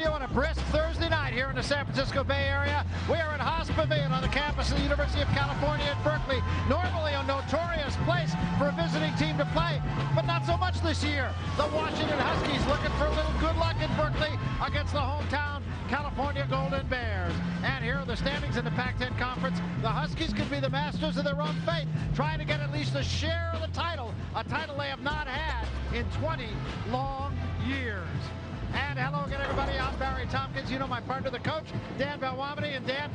to you on a brisk Thursday night here in the San Francisco Bay Area. We are at Haas Pavilion on the campus of the University of California at Berkeley. Normally a notorious place for a visiting team to play, but not so much this year. The Washington Huskies looking for a little good luck in Berkeley against the hometown California Golden Bears. And here are the standings in the Pac-10 Conference. The Huskies could be the masters of their own fate, trying to get at least a share of the title, a title they have not had in 20 long years. And hello again, everybody. I'm Barry Tompkins. You know my partner, the coach, Dan Belwamity. And Dan,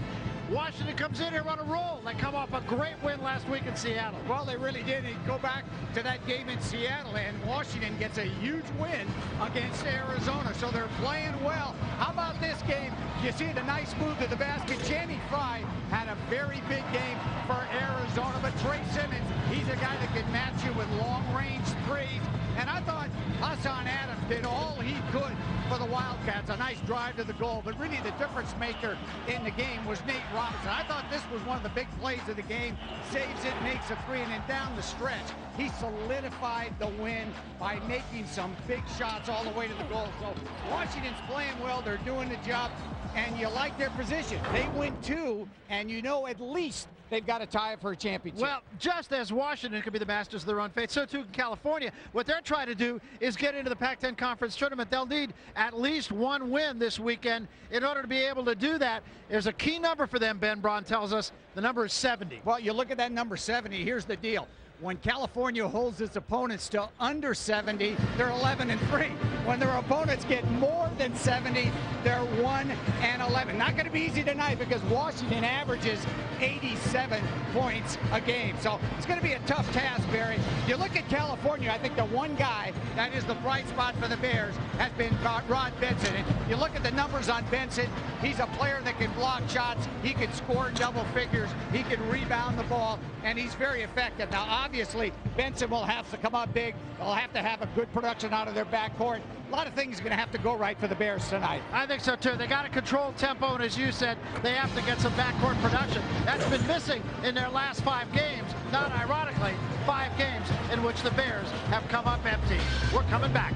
Washington comes in here on a roll. They come off a great win last week in Seattle. Well, they really did. They go back to that game in Seattle, and Washington gets a huge win against Arizona. So they're playing well. How about this game? You see the nice move to the basket. Channing Frye had a very big game for Arizona, but Trey Simmons, he's a guy that can match you with long-range threes. And I thought Hassan Adams did all he could for the Wildcats. A nice drive to the goal, but really the difference maker in the game was Nate Robinson. I thought this was one of the big plays of the game. Saves it, makes a three, and then down the stretch, he solidified the win by making some big shots all the way to the goal. So Washington's playing well. They're doing the job, and you like their position. They win two, and you know at least they've got to tie it for a championship. Well, just as Washington could be the masters of their own fate, so too can California. What they're trying to do is get into the Pac-10 Conference tournament. They'll need at least one win this weekend in order to be able to do that. There's a key number for them, Ben Braun tells us. The number is 70. Well, you look at that number 70. Here's the deal. When California holds its opponents to under 70, they're 11-3. When their opponents get more than 70, they're 1-11. Not going to be easy tonight because Washington averages 87 points a game. So it's going to be a tough task, Barry. You look at California, I think the one guy that is the bright spot for the Bears has been Rod Benson. And you look at the numbers on Benson, he's a player that can block shots, he can score double figures, he can rebound the ball, and he's very effective. Now, obviously, Benson will have to come up big. They'll have to have a good production out of their backcourt. A lot of things are going to have to go right for the Bears tonight. I think so, too. They got to control tempo, and as you said, they have to get some backcourt production. That's been missing in their last 5 games. Not ironically, 5 games in which the Bears have come up empty. We're coming back.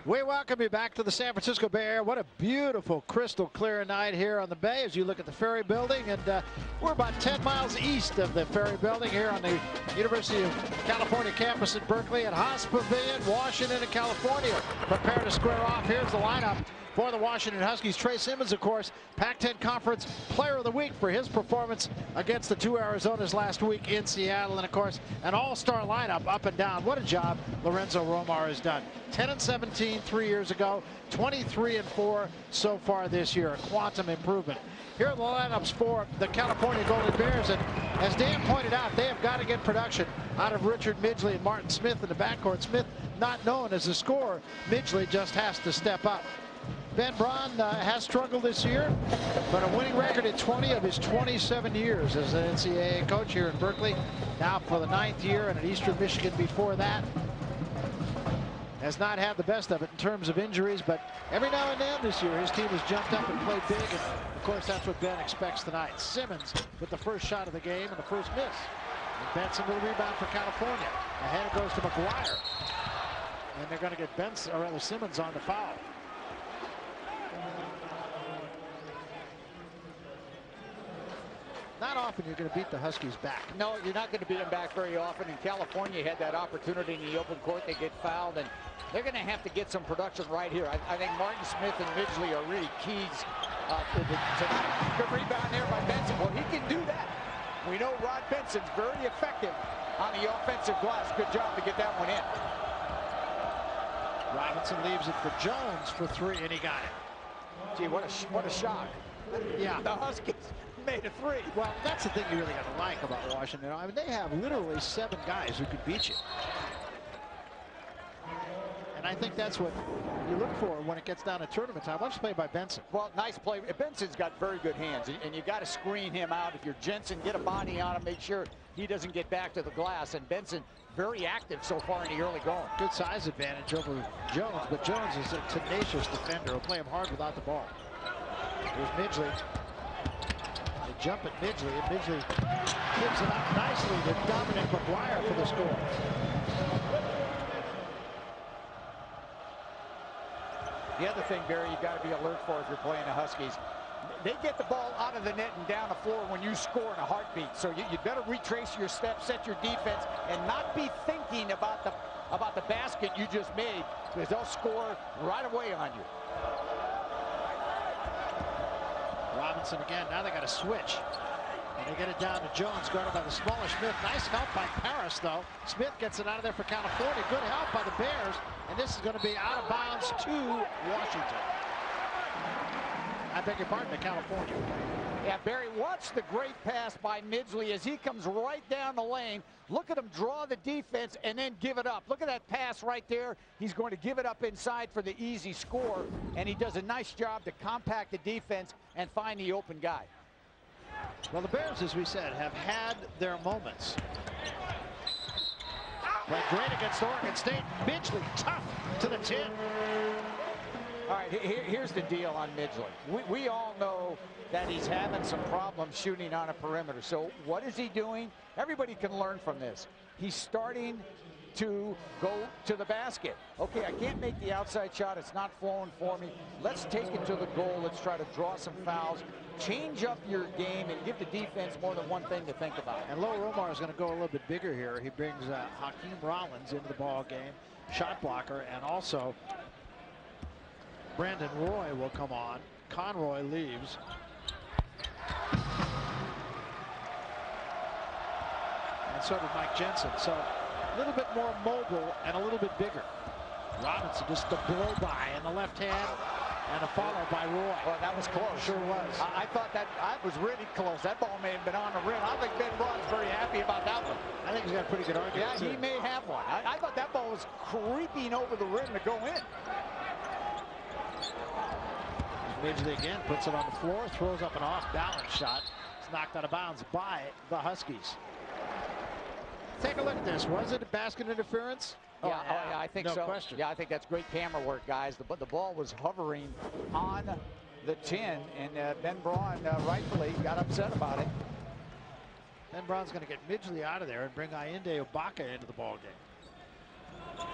We welcome you back to the San Francisco Bay Area. What a beautiful, crystal clear night here on the Bay as you look at the Ferry Building. And we're about 10 miles east of the Ferry Building here on the University of California campus at Berkeley at Haas Pavilion, Washington and California. Prepare to square off. Here's the lineup for the Washington Huskies. Trey Simmons, of course, Pac-10 Conference Player of the Week for his performance against the 2 Arizonas last week in Seattle. And, of course, an all-star lineup up and down. What a job Lorenzo Romar has done. 10-17 3 years ago, 23-4 so far this year. A quantum improvement. Here are the lineups for the California Golden Bears. And as Dan pointed out, they have got to get production out of Richard Midgley and Martin Smith in the backcourt. Smith not known as a scorer. Midgley just has to step up. Ben Braun has struggled this year, but a winning record in 20 of his 27 years as an NCAA coach here in Berkeley. Now for the 9th year, and at Eastern Michigan before that. Has not had the best of it in terms of injuries, but every now and then this year his team has jumped up and played big, and of course that's what Ben expects tonight. Simmons with the first shot of the game and the first miss. And Benson with a rebound for California. Ahead it goes to McGuire. And they're going to get Benson, or rather Simmons, on the foul. Not often you're going to beat the Huskies back. No, you're not going to beat them back very often. In California, had that opportunity in the open court. They get fouled, and they're going to have to get some production right here. I think Martin Smith and Midgley are really keys tonight. Good rebound there by Benson. Well, he can do that. We know Rod Benson's very effective on the offensive glass. Good job to get that one in. Robinson leaves it for Jones for 3, and he got it. Gee, what a shock. Yeah. The Huskies made a 3. Well, that's the thing you really got to like about Washington. I mean, they have literally 7 guys who could beat you. And I think that's what you look for when it gets down to tournament time. Let's play by Benson. Well, nice play. Benson's got very good hands, and you got to screen him out. If you're Jensen, get a body on him, make sure he doesn't get back to the glass. And Benson, very active so far in the early going. Good size advantage over Jones, but Jones is a tenacious defender. He'll play him hard without the ball. Here's Midgley. jump at Midgley, and Midgley gives it up nicely to Dominic McGuire for the score. The other thing, Barry, you got to be alert for if you're playing the Huskies. They get the ball out of the net and down the floor when you score in a heartbeat. So you better retrace your steps, set your defense, and not be thinking about the basket you just made, because they'll score right away on you. Robinson again. Now they got to switch. And they get it down to Jones, guarded by the smaller Smith. Nice help by Paris, though. Smith gets it out of there for California. Good help by the Bears. And this is going to be out of bounds to Washington. I beg your pardon, to California. Yeah, Barry, watch the great pass by Midgley as he comes right down the lane. Look at him draw the defense and then give it up. Look at that pass right there. He's going to give it up inside for the easy score, and he does a nice job to compact the defense and find the open guy. Well, the Bears, as we said, have had their moments. Played great against Oregon State. Midgley tough to the 10. All right, here's the deal on Midgley. We all know that he's having some problems shooting on a perimeter. So what is he doing? Everybody can learn from this. He's starting to go to the basket. Okay, I can't make the outside shot. It's not flowing for me. Let's take it to the goal. Let's try to draw some fouls. Change up your game and give the defense more than one thing to think about. And Lo Romar is going to go a little bit bigger here. He brings Hakeem Rollins into the ball game, shot blocker, and also Brandon Roy will come on. Conroy leaves. And so did Mike Jensen. So a little bit more mobile and a little bit bigger. Robinson just a blow by in the left hand and a follow by Roy. Well, that was close. Sure was. I thought that was really close. That ball may have been on the rim. I think Ben Braun's very happy about that one. I think he's got a pretty good argument. Yeah, he may have one. I thought that ball was creeping over the rim to go in. Midgley again puts it on the floor, throws up an off-balance shot. It's knocked out of bounds by the Huskies. Take a look at this. Was it a basket interference? Yeah, yeah, I think so. No question. Yeah, I think that's great camera work, guys. The ball was hovering on the 10, and Ben Braun rightfully got upset about it. Ben Braun's going to get Midgley out of there and bring Ayinde Obaka into the ball game.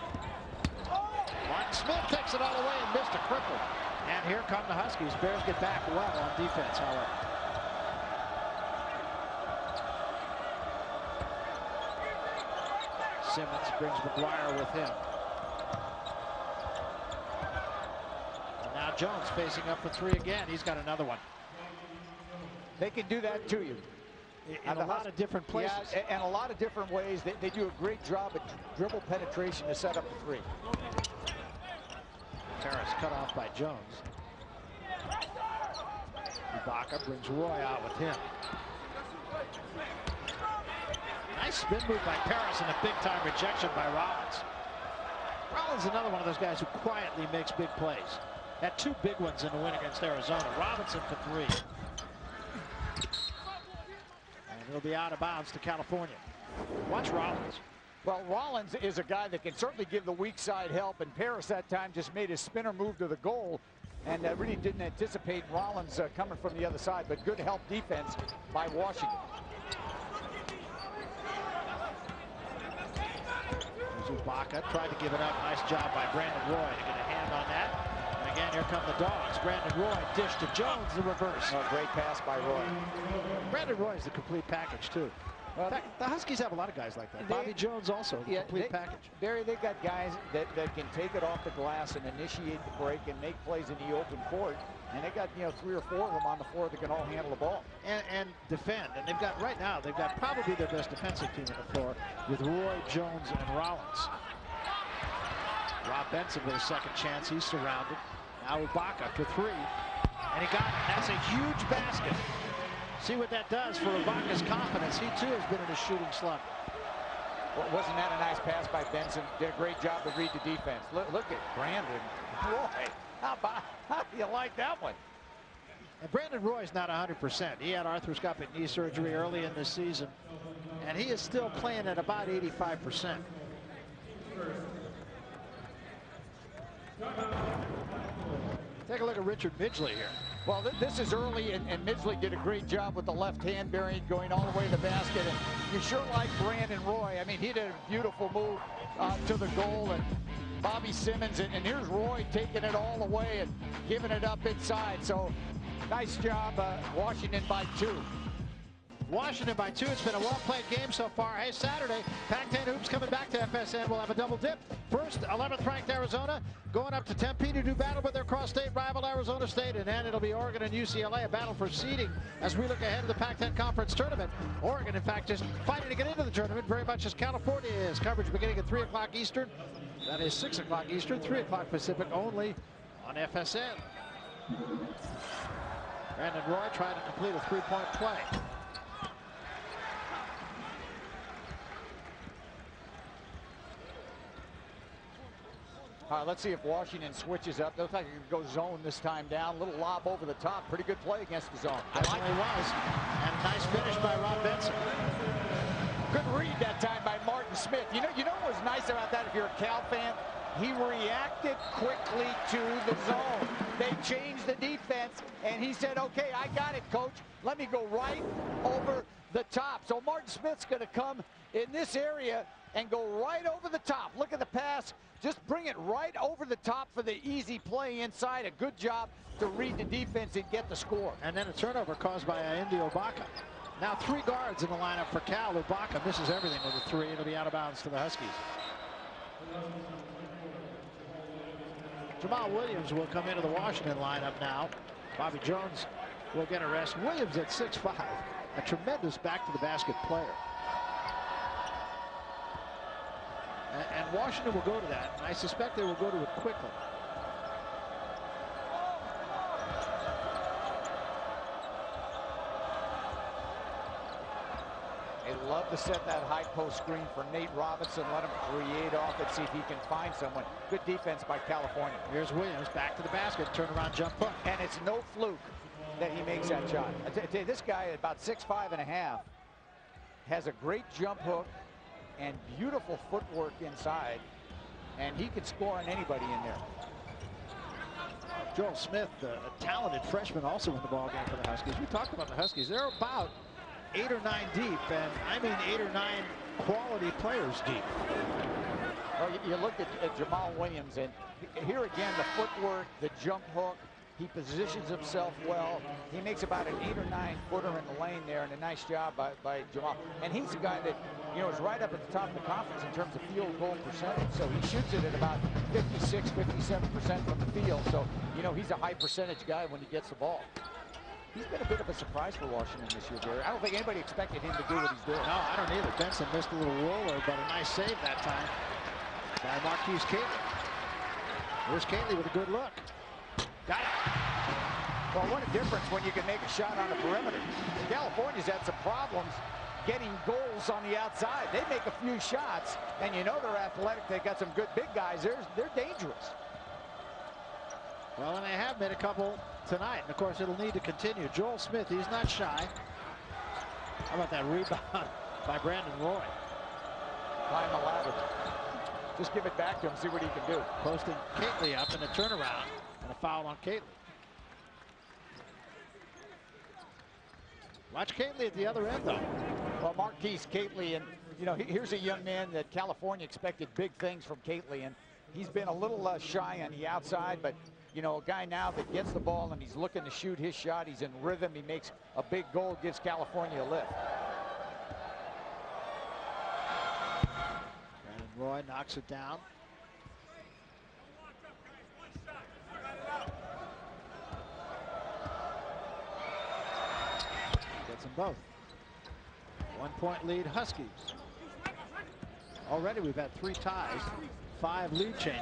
Martin Smith takes it all away and missed a cripple. And here come the Huskies. Bears get back well on defense, however. Simmons brings McGuire with him. And now Jones facing up for three again. He's got another one. They can do that to you. In a lot of different places. Yeah, and a lot of different ways. They do a great job at dribble penetration to set up a three. Terrace cut off by Jones. Ibaka brings Roy out with him. Nice spin move by Paris and a big-time rejection by Rollins. Rollins is another one of those guys who quietly makes big plays. Had two big ones in the win against Arizona. Robinson for three. And he'll be out of bounds to California. Watch Rollins. Well, Rollins is a guy that can certainly give the weak side help, and Paris that time just made his spinner move to the goal, and really didn't anticipate Rollins coming from the other side, but good help defense by Washington. Ibaka tried to give it up. Nice job by Brandon Roy to get a hand on that. And again, here come the Dogs. Brandon Roy dish to Jones, the reverse. Oh, great pass by Roy. Brandon Roy is the complete package, too. In fact, the Huskies have a lot of guys like that. Bobby Jones also, the complete package. Barry, they've got guys that can take it off the glass and initiate the break and make plays in the open court. And they got, 3 or 4 of them on the floor that can all handle the ball. And defend. And they've got, right now, they've got probably their best defensive team on the floor with Roy, Jones, and Rollins. Rob Benson with a second chance. He's surrounded. Now Ibaka for three. And he got it. That's a huge basket. See what that does for Ibaka's confidence. He, too, has been in a shooting slump. Well, wasn't that a nice pass by Benson? Did a great job to read the defense. Look at Brandon Roy. How do you like that one? And Brandon Roy's not 100%. He had arthroscopic knee surgery early in this season, and he is still playing at about 85%. Take a look at Richard Midgley here. Well, this is early, and Midgley did a great job with the left hand bearing, going all the way to the basket. And you sure like Brandon Roy. I mean, he did a beautiful move to the goal, and Bobby Simmons, and here's Roy taking it all the way and giving it up inside. So nice job, Washington by 2. Washington by 2. It's been a well-played game so far. Hey, Saturday, Pac-10 Hoops coming back to FSN. We'll have a double dip. First, 11th ranked Arizona going up to Tempe to do battle with their cross-state rival Arizona State. And then it'll be Oregon and UCLA, a battle for seeding as we look ahead to the Pac-10 Conference Tournament. Oregon, in fact, just fighting to get into the tournament very much as California is. Coverage beginning at 3 o'clock Eastern. That is 6 o'clock Eastern, 3 o'clock Pacific, only on FSN. Brandon Roy trying to complete a three-point play. Let's see if Washington switches up. Looks like it could go zone this time down. Little lob over the top. Pretty good play against the zone. I like it. Was. And a nice finish by Rob Benson. Good read that time by Martin Smith. You know what was nice about that if you're a Cal fan? He reacted quickly to the zone. They changed the defense, and he said, okay, I got it, coach. Let me go right over the top. So Martin Smith's going to come in this area and go right over the top. Look at the pass. Just bring it right over the top for the easy play inside. A good job to read the defense and get the score. And then a turnover caused by Indy Obaka. Now 3 guards in the lineup for Cal. Obaka misses everything with a 3. It'll be out of bounds to the Huskies. Jamal Williams will come into the Washington lineup now. Bobby Jones will get a rest. Williams at 6'5", a tremendous back-to-the-basket player. And Washington will go to that, and I suspect they will go to it quickly. They love to set that high post screen for Nate Robinson. Let him create off it, see if he can find someone. Good defense by California. Here's Williams back to the basket, turnaround jump hook. And it's no fluke that he makes that shot. I tell you, this guy at about 6'5½" has a great jump hook and beautiful footwork inside, and he could score on anybody in there. Joel Smith, a talented freshman, also in the ball game for the Huskies. We talked about the Huskies. They're about 8 or 9 deep, and I mean 8 or 9 quality players deep. Well, you look at Jamal Williams, and here again, the footwork, the jump hook, he positions himself well. He makes about an 8 or 9 footer in the lane there, and a nice job by Jamal. And he's a guy that, you know, is right up at the top of the conference in terms of field goal percentage. So he shoots it at about 56, 57% from the field. So, you know, he's a high percentage guy when he gets the ball. He's been a bit of a surprise for Washington this year, Gary. I don't think anybody expected him to do what he's doing. No, I don't either. Benson missed a little roller, but a nice save that time by Marquise Catley. Here's Catley with a good look. Got it. Well, what a difference when you can make a shot on the perimeter. California's had some problems getting goals on the outside. They make a few shots, and you know they're athletic. They got some good big guys. They're dangerous. Well, and they have made a couple tonight, and of course it'll need to continue. Joel Smith, he's not shy. How about that rebound by Brandon Roy? Climb the ladder. Just give it back to him, see what he can do. Posting Catley up in a turnaround, and a foul on Catley. Watch Catley at the other end, though. Well, Marquise Catley, and you know, here's a young man that California expected big things from Catley, and he's been a little shy on the outside, but you know, a guy now that gets the ball and he's looking to shoot his shot. He's in rhythm. He makes a big goal, gives California a lift. Brandon Roy knocks it down. Gets them both. 1-point lead Huskies. Already we've had 3 ties, 5 lead changes.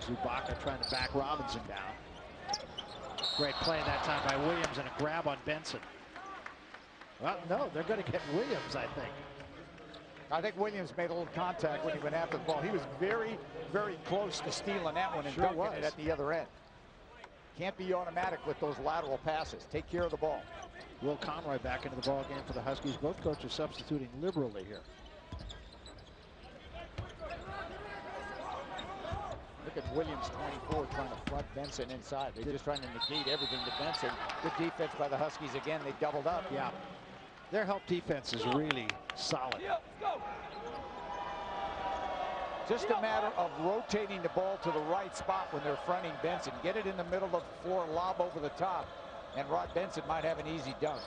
Zubaka trying to back Robinson down. Great play that time by Williams and a grab on Benson. Well, no, they're going to get Williams, I think. I think Williams made a little contact when he went after the ball. He was very, very close to stealing that one and dunking it at the other end. Can't be automatic with those lateral passes. Take care of the ball. Will Conroy back into the ball game for the Huskies. Both coaches substituting liberally here. look at Williams, 24, trying to flood Benson inside. They're just trying to negate everything to Benson. Good defense by the Huskies again. They doubled up. Yeah. Their help defense is really solid. Just a matter of rotating the ball to the right spot when they're fronting Benson. Get it in the middle of the floor, lob over the top, and Rod Benson might have an easy dunk.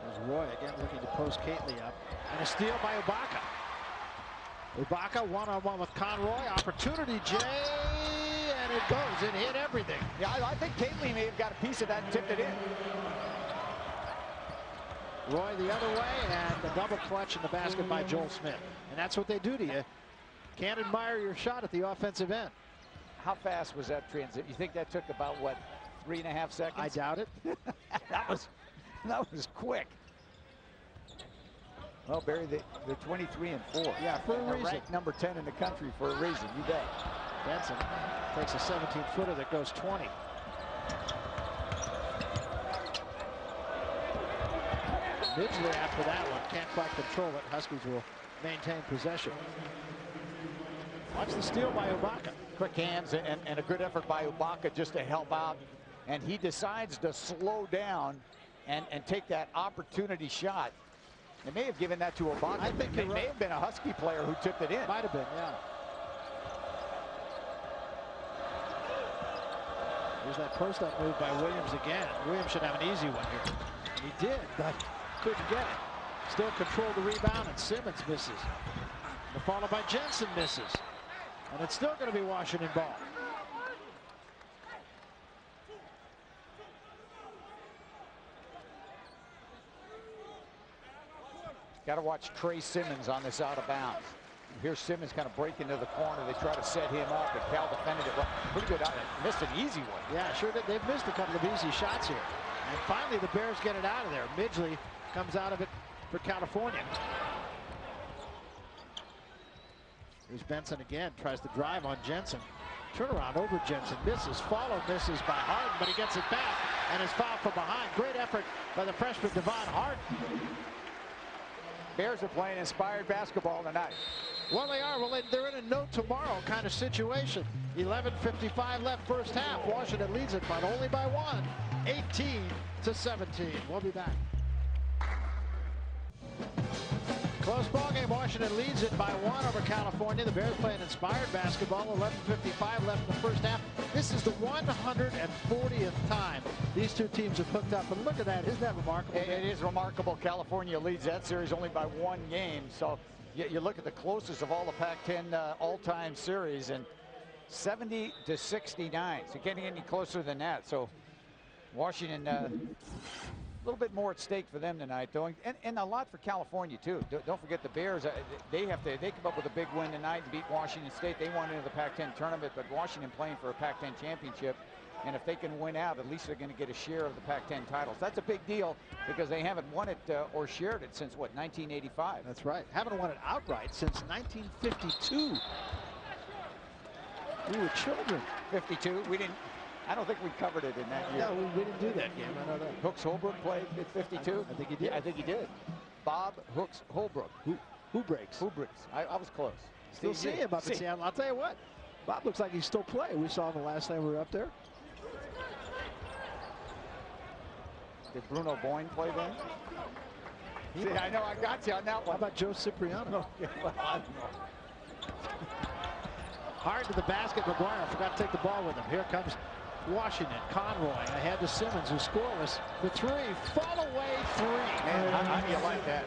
There's Roy again looking to post Kately up. And a steal by Ibaka. Ibaka one-on-one with Conroy. Opportunity, Jay, and it goes. It hit everything. Yeah, I think Kately may have got a piece of that and tipped it in. Roy the other way, and the double clutch in the basket by Joel Smith. And that's what they do to you. Can't admire your shot at the offensive end. How fast was that transit? You think that took about, what, 3.5 seconds? I doubt it. that was quick. Well, Barry, they're 23-4. Yeah, for a reason. Ranked number 10 in the country for a reason. You bet. Benson takes a 17-footer that goes 20. Midgley after that one can't quite control it. Huskies will maintain possession. Watch the steal by Ibaka. Quick hands and a good effort by Ibaka just to help out. And he decides to slow down and take that opportunity shot. They may have given that to Ibaka. I think it may have been a Husky player who tipped it in. Might have been, yeah. Here's that post-up move by Williams again. Williams should have an easy one here. He did, but couldn't get it. Still controlled the rebound, and Simmons misses. The follow by Jensen misses. And it's still going to be Washington ball. Got to watch Trey Simmons on this out of bounds. Here's Simmons kind of break into the corner. They try to set him up, but Cal defended it well. Pretty good out. Missed an easy one. Yeah, sure did. They've missed a couple of easy shots here. And finally, the Bears get it out of there. Midgley comes out of it for California. Here's Benson again. Tries to drive on Jensen. Turnaround over Jensen. Misses. Follow misses by Harden, but he gets it back and is fouled from behind. Great effort by the freshman Devon Harden. Bears are playing inspired basketball tonight. Well, they are. Well, they're in a no tomorrow kind of situation. 11:55 left first half. Washington leads it, but only by one. 18-17. We'll be back. Close ball game. Washington leads it by one over California. The Bears playing inspired basketball. 11:55 left in the first half. This is the 140th time these two teams have hooked up. And look at that. Isn't that remarkable? It is remarkable. California leads that series only by one game. So you look at the closest of all the Pac-10 all-time series, and 70-69. So can't get any closer than that. So Washington, a little bit more at stake for them tonight, though, and a lot for California too. Don't forget the Bears. They come up with a big win tonight and beat Washington State. They won into the Pac-10 tournament, but Washington playing for a Pac-10 championship. And if they can win out, at least they're going to get a share of the Pac-10 titles. That's a big deal because they haven't won it or shared it since, what, 1985? That's right. Haven't won it outright since 1952. We were children. 52. We didn't. I don't think we covered it in that year. No, we didn't do that game. I know that. Hooks Holbrook played at 52. I think he did. Yeah, I think he did. Bob Hooks Holbrook. Who breaks? Who breaks? I was close. Still see him up in Seattle. I'll tell you what. Bob looks like he's still playing. We saw him the last time we were up there. Did Bruno Boyne play then? See, I know I got you on that one. How about Joe Cipriano? Okay, well, I don't know. Hard to the basket. McGuire forgot to take the ball with him. Here comes Washington. Conroy ahead to Simmons, who scoreless. The three. Fall away three. Man, how do you like that?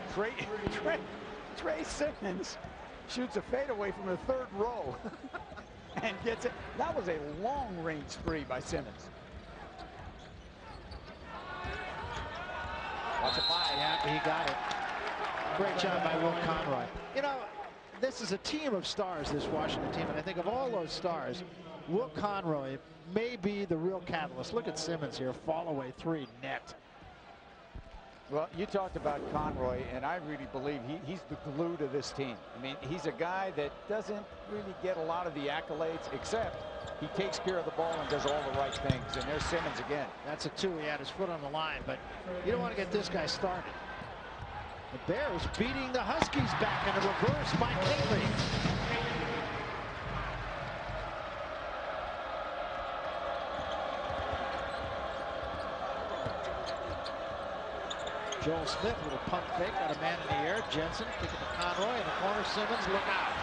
Trey Simmons shoots a fadeaway from the third row and gets it. That was a long-range spree by Simmons. Watch it fly. Yeah, he got it. Great job by Will Conroy. You know, this is a team of stars, this Washington team, and I think of all those stars, Will Conroy may be the real catalyst. Look at Simmons here, fall away three, net. Well, you talked about Conroy, and I really believe he's the glue to this team. I mean, he's a guy that doesn't really get a lot of the accolades, except he takes care of the ball and does all the right things. And there's Simmons again. That's a two. He had his foot on the line, but you don't want to get this guy started. The Bears beating the Huskies back in a reverse by Kingley. Joel Smith with a pump fake, got a man in the air. Jensen kicking to Conroy in the corner. Simmons, look out.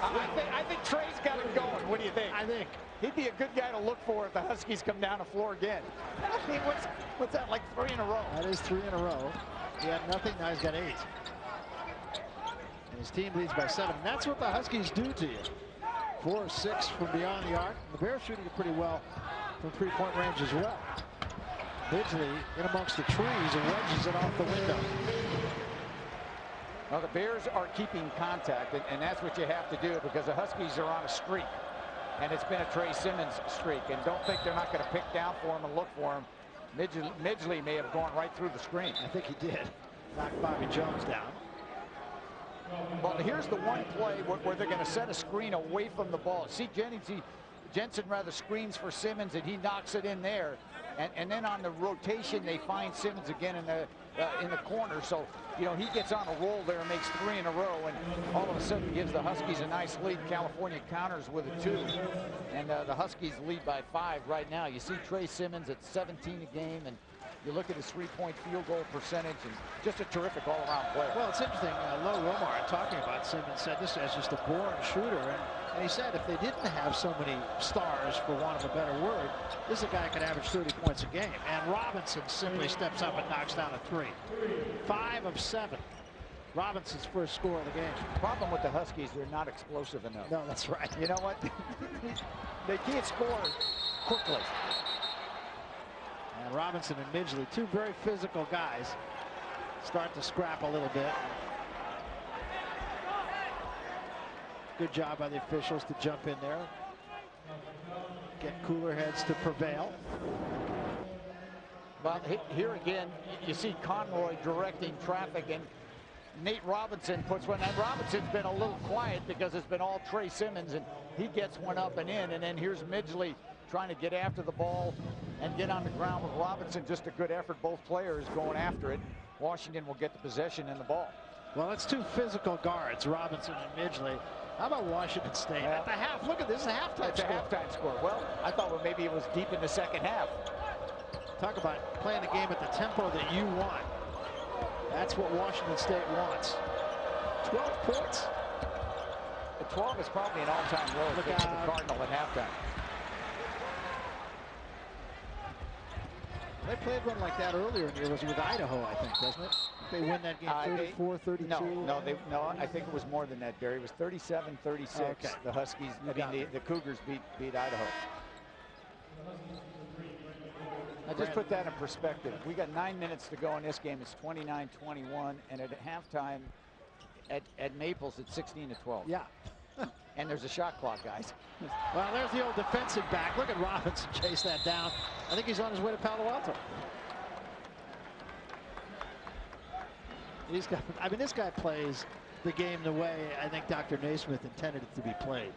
I think Trey's got it going. What do you think? I think he'd be a good guy to look for if the Huskies come down the floor again. I mean, what's that, like 3 in a row? That is 3 in a row. He had nothing, now he's got 8. And his team leads by 7. And that's what the Huskies do to you. 4 or 6 from beyond the arc. The Bears shooting it pretty well from 3-point range as well. Midgley in amongst the trees and wedges it off the window. Well, the Bears are keeping contact, and that's what you have to do because the Huskies are on a streak. And it's been a Trey Simmons streak. And don't think they're not going to pick down for him and look for him. Midgley may have gone right through the screen. I think he did. Knocked Bobby Jones down. Well, here's the one play where they're going to set a screen away from the ball. See, Jensen rather screens for Simmons, and he knocks it in there. And then on the rotation, they find Simmons again in the corner. So, you know, he gets on a roll there and makes 3 in a row, and all of a sudden gives the Huskies a nice lead. California counters with a 2, and the Huskies lead by 5 right now. You see Trey Simmons at 17 a game, and you look at his 3-point field goal percentage, and just a terrific all-around player. Well, it's interesting. Lo Romar talking about Simmons said this is just a born shooter, and he said if they didn't have so many stars, for want of a better word, this is a guy that could average 30 points a game. And Robinson simply steps up and knocks down a 3. 5 of 7. Robinson's first score of the game. The problem with the Huskies, they're not explosive enough. No, that's right. You know what? They can't score quickly. And Robinson and Midgley, 2 very physical guys, start to scrap a little bit. Good job by the officials to jump in there. Get cooler heads to prevail. Well, here again, you see Conroy directing traffic, and Nate Robinson puts one. And Robinson's been a little quiet because it's been all Trey Simmons, and he gets one up and in. And then here's Midgley trying to get after the ball and get on the ground with Robinson. Just a good effort, both players going after it. Washington will get the possession and the ball. Well, it's 2 physical guards, Robinson and Midgley. How about Washington State? Yeah. At the half, look at this, a halftime It's score. a halftime score. Well, I thought maybe it was deep in the second half. Talk about playing the game at the tempo that you want. That's what Washington State wants. 12 points. The 12 is probably an all-time low for the Cardinal at halftime. They played one like that earlier in the year. It was with Idaho, I think, doesn't it? They win that game 34-32. No, I think it was more than that, Barry. It was 37-36. Okay. The Huskies, the Cougars beat Idaho. Now just put that in perspective. We got 9 minutes to go in this game. It's 29-21, and at halftime at Maples it's 16-12. Yeah. And there's a shot clock, guys. Well, there's the old defensive back. Look at Robinson chase that down. I think he's on his way to Palo Alto. He's got, I mean, this guy plays the game the way I think Dr. Naismith intended it to be played.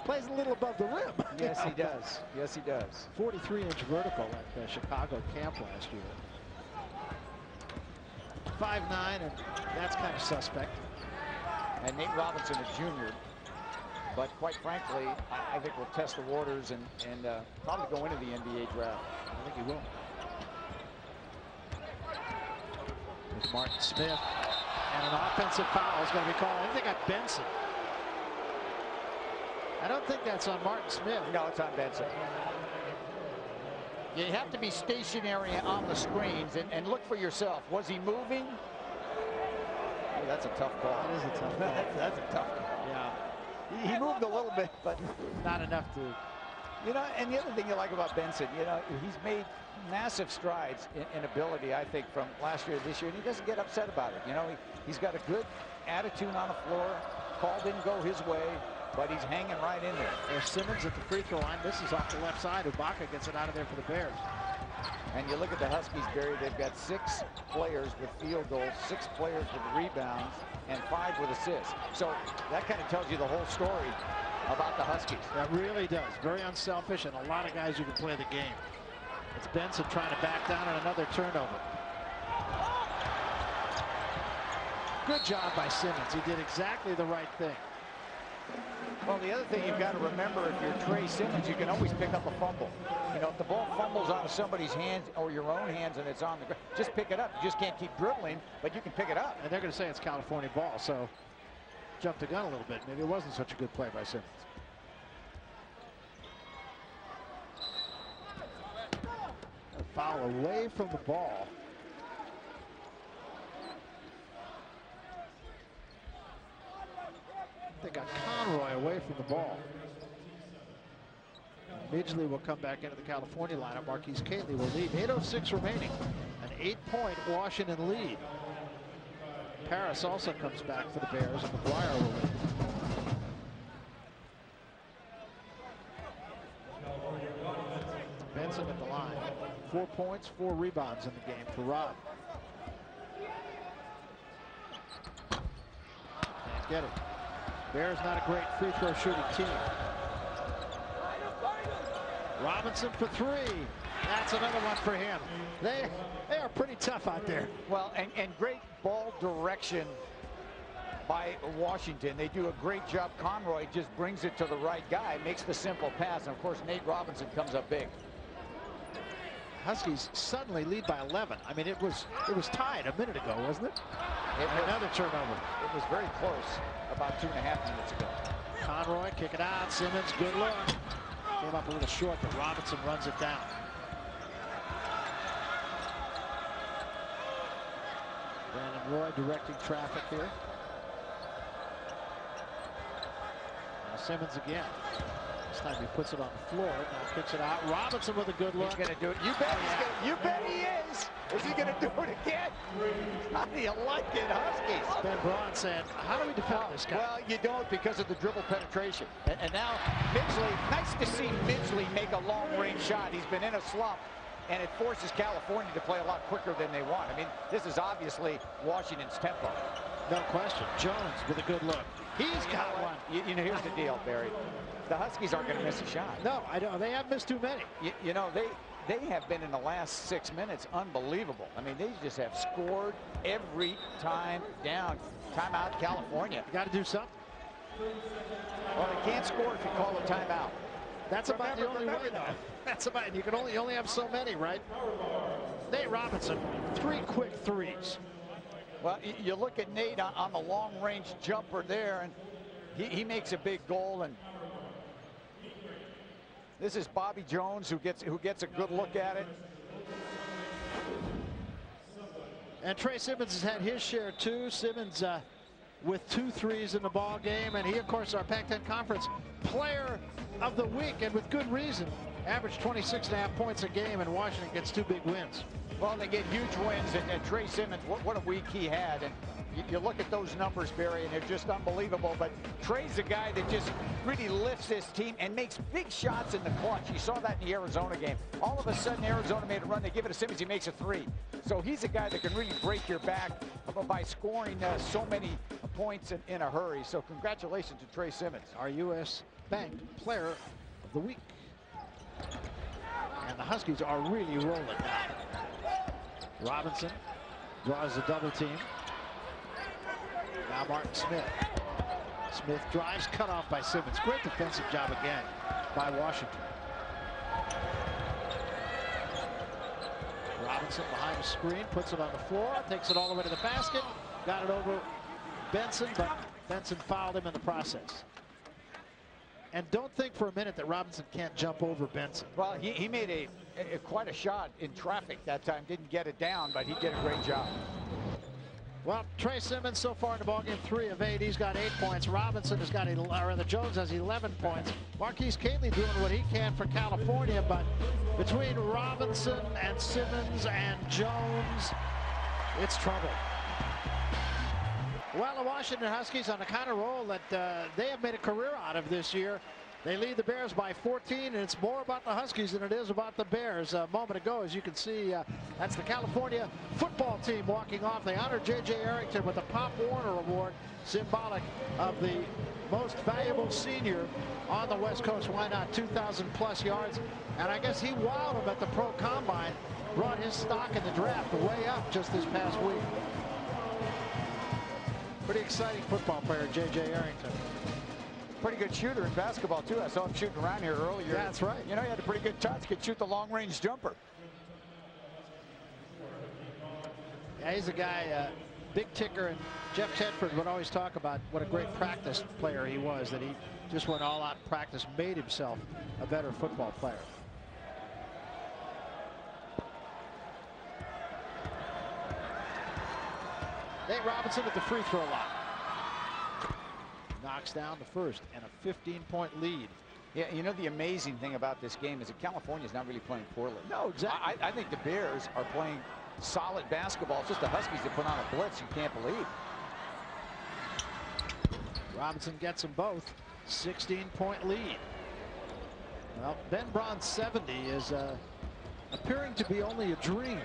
Plays a little above the rim. Yes, he does. Yes, he does. 43-inch vertical at the Chicago camp last year. 5'9", and that's kind of suspect. And Nate Robinson, a junior, but quite frankly, I think will test the waters and probably go into the NBA draft. I think he will. There's Martin Smith, and an offensive foul is going to be called. I think they got Benson. I don't think that's on Martin Smith. No, it's on Benson. You have to be stationary on the screens and look for yourself. Was he moving? Oh, that's a tough call. That is a tough call. That's a tough call. Yeah. He moved a little bit, but not enough to. You know, and the other thing you like about Benson, you know, he's made massive strides in ability, I think, from last year to this year, and he doesn't get upset about it. You know, he's got a good attitude on the floor. Call didn't go his way, but he's hanging right in there. There's Simmons at the free throw line. This is off the left side. Ibaka gets it out of there for the Bears. And you look at the Huskies, Barry, they've got 6 players with field goals, 6 players with rebounds, and 5 with assists. So that kind of tells you the whole story about the Huskies. That really does. Very unselfish, and a lot of guys who can play the game. It's Benson trying to back down on another turnover. Good job by Simmons. He did exactly the right thing. Well, the other thing you've got to remember, if you're Trey Simmons, you can always pick up a fumble. You know, if the ball fumbles out of somebody's hands or your own hands and it's on the ground, just pick it up. You just can't keep dribbling, but you can pick it up. And they're going to say it's California ball, so jumped the gun a little bit. Maybe it wasn't such a good play by Simmons. A foul away from the ball. They got Conroy away from the ball. Midgley will come back into the California lineup. Marquise Catley will lead. 8:06 remaining. An 8-point Washington lead. Paris also comes back for the Bears, and McGuire will lead. Benson at the line. 4 points, 4 rebounds in the game for Rob. Can't get it. Bears not a great free throw shooting team. Robinson for 3. That's another one for him. They are pretty tough out there. Well, and great ball direction by Washington. They do a great job. Conroy just brings it to the right guy, makes the simple pass, and of course Nate Robinson comes up big. Huskies suddenly lead by 11. I mean, it was tied a minute ago, wasn't it? Another turnover. It was very close about 2.5 minutes ago. Conroy, kick it out. Simmons, good look. Came up a little short, but Robinson runs it down. Brandon Roy directing traffic here. Now Simmons again. This time he puts it on the floor. Now kicks it out. Robinson with a good look. He's going to do it. You bet he's going to. You bet he is. Is he going to do it again? How do you like it, Huskies? Ben Braun saying, how do we defend this guy? Well, you don't, because of the dribble penetration. And now Midgley, nice to see Midgley make a long-range shot. He's been in a slump, and it forces California to play a lot quicker than they want. I mean, this is obviously Washington's tempo. No question. Jones with a good look. He's got one. You know, here's the deal, Barry. The Huskies aren't going to miss a shot. No, I don't. They have missed too many. You know, they have been in the last 6 minutes unbelievable. I mean, they just have scored every time down. Timeout, California. You got to do something. Well, they can't score if you call a timeout. That's about the only way, though. That's about. You can only have so many, right? Nate Robinson, 3 quick threes. Well, you look at Nate on the long-range jumper there, and he makes a big goal. And this is Bobby Jones who gets a good look at it. And Trey Simmons has had his share too. Simmons with 2 threes in the ball game, and he, of course, our Pac-10 Conference Player of the Week, and with good reason. Averaged 26.5 points a game, and Washington gets 2 big wins. Well, they get huge wins, and Trey Simmons, what a week he had. And you look at those numbers, Barry, and they're just unbelievable. But Trey's a guy that just really lifts this team and makes big shots in the clutch. You saw that in the Arizona game. All of a sudden, Arizona made a run. They give it to Simmons. He makes a 3. So he's a guy that can really break your back by scoring so many points in a hurry. So congratulations to Trey Simmons. Our U.S. Bank Player of the Week. And the Huskies are really rolling now. Robinson draws the double team. Now Martin Smith. Smith drives, cut off by Simmons. Great defensive job again by Washington. Robinson behind the screen, puts it on the floor, takes it all the way to the basket. Got it over Benson, but Benson fouled him in the process. And don't think for a minute that Robinson can't jump over Benson. Well, he made quite a shot in traffic that time. Didn't get it down, but he did a great job. Well, Trey Simmons so far in the ballgame, 3 of 8. He's got 8 points. Robinson has got, Jones has 11 points. Marquise Catley doing what he can for California, but between Robinson and Simmons and Jones, it's trouble. Well, the Washington Huskies on the kind of roll that they have made a career out of this year. They lead the Bears by 14, and it's more about the Huskies than it is about the Bears. A moment ago, as you can see, that's the California football team walking off. They honored J.J. Arrington with the Pop Warner Award, symbolic of the most valuable senior on the West Coast. Why not? 2,000+ yards. And I guess he wowed him at the Pro Combine, brought his stock in the draft way up just this past week. Pretty exciting football player, J.J. Arrington. Pretty good shooter in basketball, too. I saw him shooting around here earlier. Yeah, that's right. You know, he had a pretty good touch. Could shoot the long-range jumper. Yeah, he's a guy, big ticker, and Jeff Tedford would always talk about what a great practice player he was, that he just went all out in practice, made himself a better football player. Nate Robinson at the free throw line. Knocks down the first, and a 15-point lead. Yeah, you know, the amazing thing about this game is that California's not really playing poorly. No, exactly. I think the Bears are playing solid basketball. It's just the Huskies that put on a blitz you can't believe. Robinson gets them both. 16-point lead. Well, Ben Braun's 70 is appearing to be only a dream.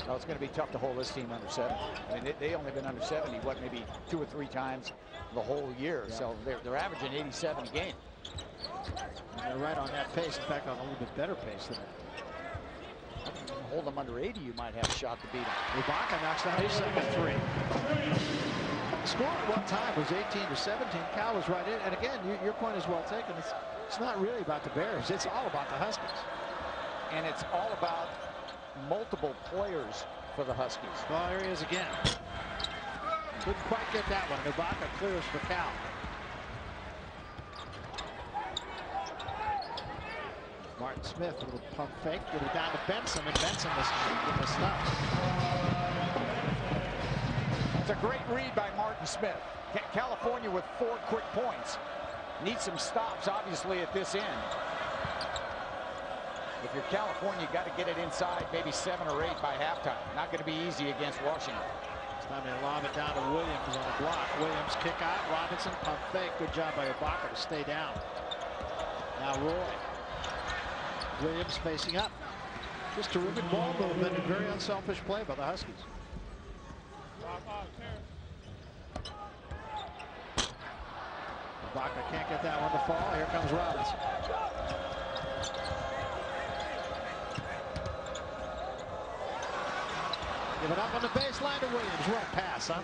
Well, it's going to be tough to hold this team under 70. I mean, they only been under 70, what, maybe 2 or 3 times the whole year. Yeah. So they're averaging 87 a game. And they're right on that pace. In fact, on a little bit better pace than it. Hold them under 80, you might have a shot to beat them. Ibaka knocks down his second three. The score at one time was 18-17. Cal was right in. And again, your point is well taken. It's not really about the Bears. It's all about the Huskies. And it's all about multiple players for the Huskies. Well, here he is again. Couldn't quite get that one. Ibaka clears for Cal. Martin Smith, a little pump fake, get it down to Benson, and Benson was getting the stuff. It's a great read by Martin Smith. California with 4 quick points. Needs some stops, obviously, at this end. If you're California, you got to get it inside, maybe 7 or 8 by halftime. Not going to be easy against Washington. This time they lob it down to Williams on the block. Williams kick out. Robinson pump fake. Good job by Ibaka to stay down. Now Roy. Williams facing up. Just terrific ball movement and very unselfish play by the Huskies. Ibaka can't get that one to fall. Here comes Robinson. Give it up on the baseline to Williams. Right pass, huh?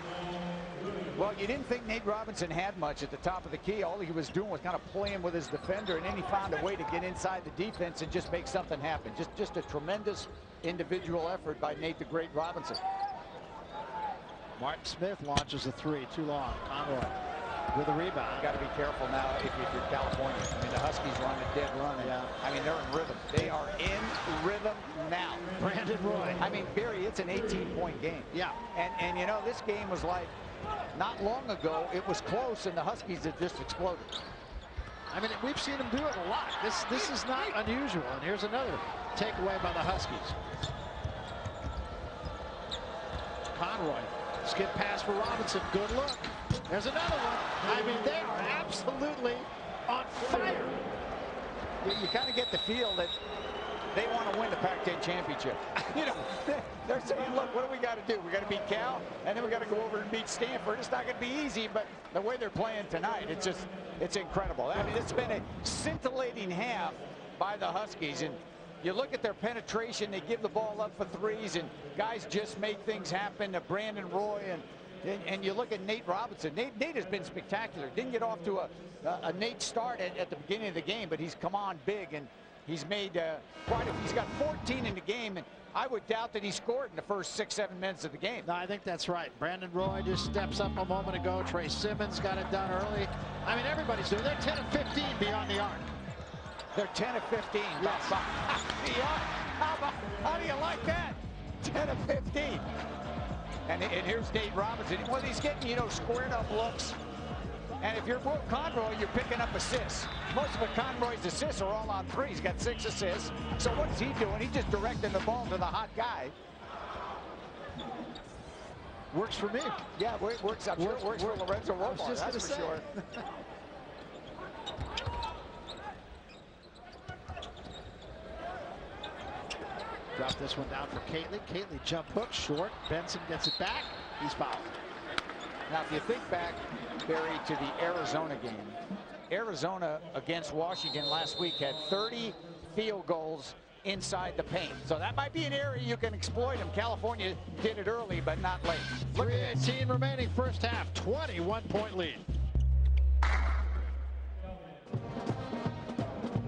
Well, you didn't think Nate Robinson had much at the top of the key. All he was doing was kind of playing with his defender, and then he found a way to get inside the defense and just make something happen. Just a tremendous individual effort by Nate the Great Robinson. Martin Smith launches a three. Too long. Conroy with a rebound. Got to be careful now if you're California. I mean, the Huskies are on a dead run. Yeah. I mean, they're in rhythm. They are in rhythm now. Brandon Roy. I mean, Barry, it's an 18-point game. Yeah. And you know, this game was like, not long ago, it was close, and the Huskies had just exploded. I mean, we've seen them do it a lot. This is not unusual. And here's another takeaway by the Huskies. Conroy. Skip pass for Robinson. Good look. There's another one. I mean, they are absolutely on fire. You kind of get the feel that they want to win the Pac-10 championship. You know, they're saying, look, what do we got to do? We got to beat Cal, and then we got to go over and beat Stanford. It's not going to be easy, but the way they're playing tonight, it's incredible. I mean, it's been a scintillating half by the Huskies, and you look at their penetration, they give the ball up for threes, and guys just make things happen. Brandon Roy, and you look at Nate Robinson. Nate has been spectacular. Didn't get off to a Nate start at the beginning of the game, but he's come on big, and he's made he's got 14 in the game, and I would doubt that he scored in the first 6-7 minutes of the game. No, I think that's right. Brandon Roy just steps up a moment ago. Trey Simmons got it done early. I mean, everybody's doing it. They're 10 of 15 beyond the arc. They're 10 of 15. Yes. How do you like that? 10 of 15. And here's Nate Robinson. Well, he's getting, you know, squared up looks. And if you're Conroy, you're picking up assists. Most of Conroy's assists are all on three. He's got 6 assists. So what is he doing? He's just directing the ball to the hot guy. Works for me. Yeah, works. I'm sure it works for Lorenzo Romar. That's for sure. Drop this one down for Catley. Catley jump hook short. Benson gets it back. He's fouled. Now, if you think back, Barry, to the Arizona game, Arizona against Washington last week had 30 field goals inside the paint. So that might be an area you can exploit him. California did it early, but not late. Look at this. 3:18 remaining first half, 21-point lead.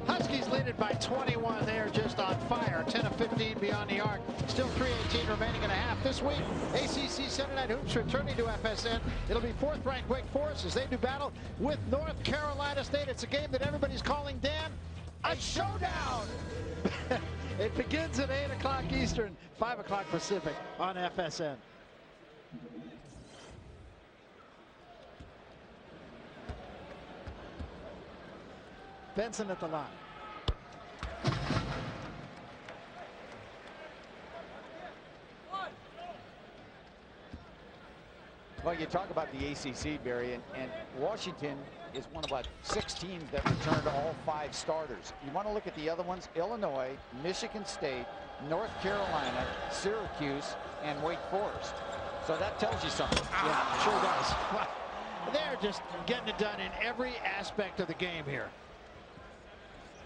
Huskies lead it by 21. They are just on fire. 10 of 15 beyond the arc. Still 3:18 remaining in a half. This week, ACC Sunday Night Hoops returning to FSN. It'll be fourth-ranked Wake Forest as they do battle with North Carolina State. It's a game that everybody's calling, Dan, a showdown. It begins at 8 o'clock Eastern, 5 o'clock Pacific on FSN. Benson at the line. Well, you talk about the ACC, Barry, and Washington is one of about 6 teams that returned all 5 starters. You want to look at the other ones: Illinois, Michigan State, North Carolina, Syracuse, and Wake Forest. So that tells you something. Yeah, sure does. They're just getting it done in every aspect of the game here.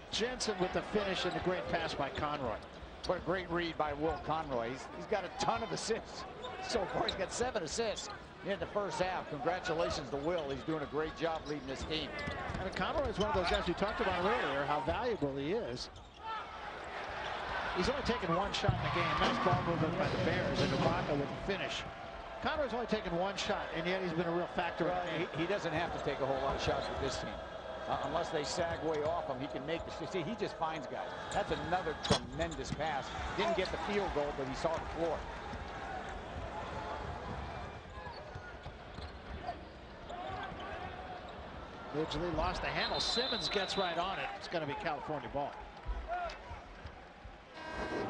Jensen with the finish and the great pass by Conroy. What a great read by Will Conroy. He's got a ton of assists. So far, he's got 7 assists in the first half. Congratulations to Will. He's doing a great job leading this team. And Conroy is one of those guys we talked about earlier, how valuable he is. He's only taken 1 shot in the game. Nice ball movement by the Bears, and Ibaka with the finish. Conroy's only taken 1 shot, and yet he's been a real factor. Well, he doesn't have to take a whole lot of shots with this team. Unless they sag way off him, he can make the. See, he just finds guys. That's another tremendous pass. Didn't get the field goal, but he saw the floor. Midgley lost the handle. Simmons gets right on it. It's going to be California ball.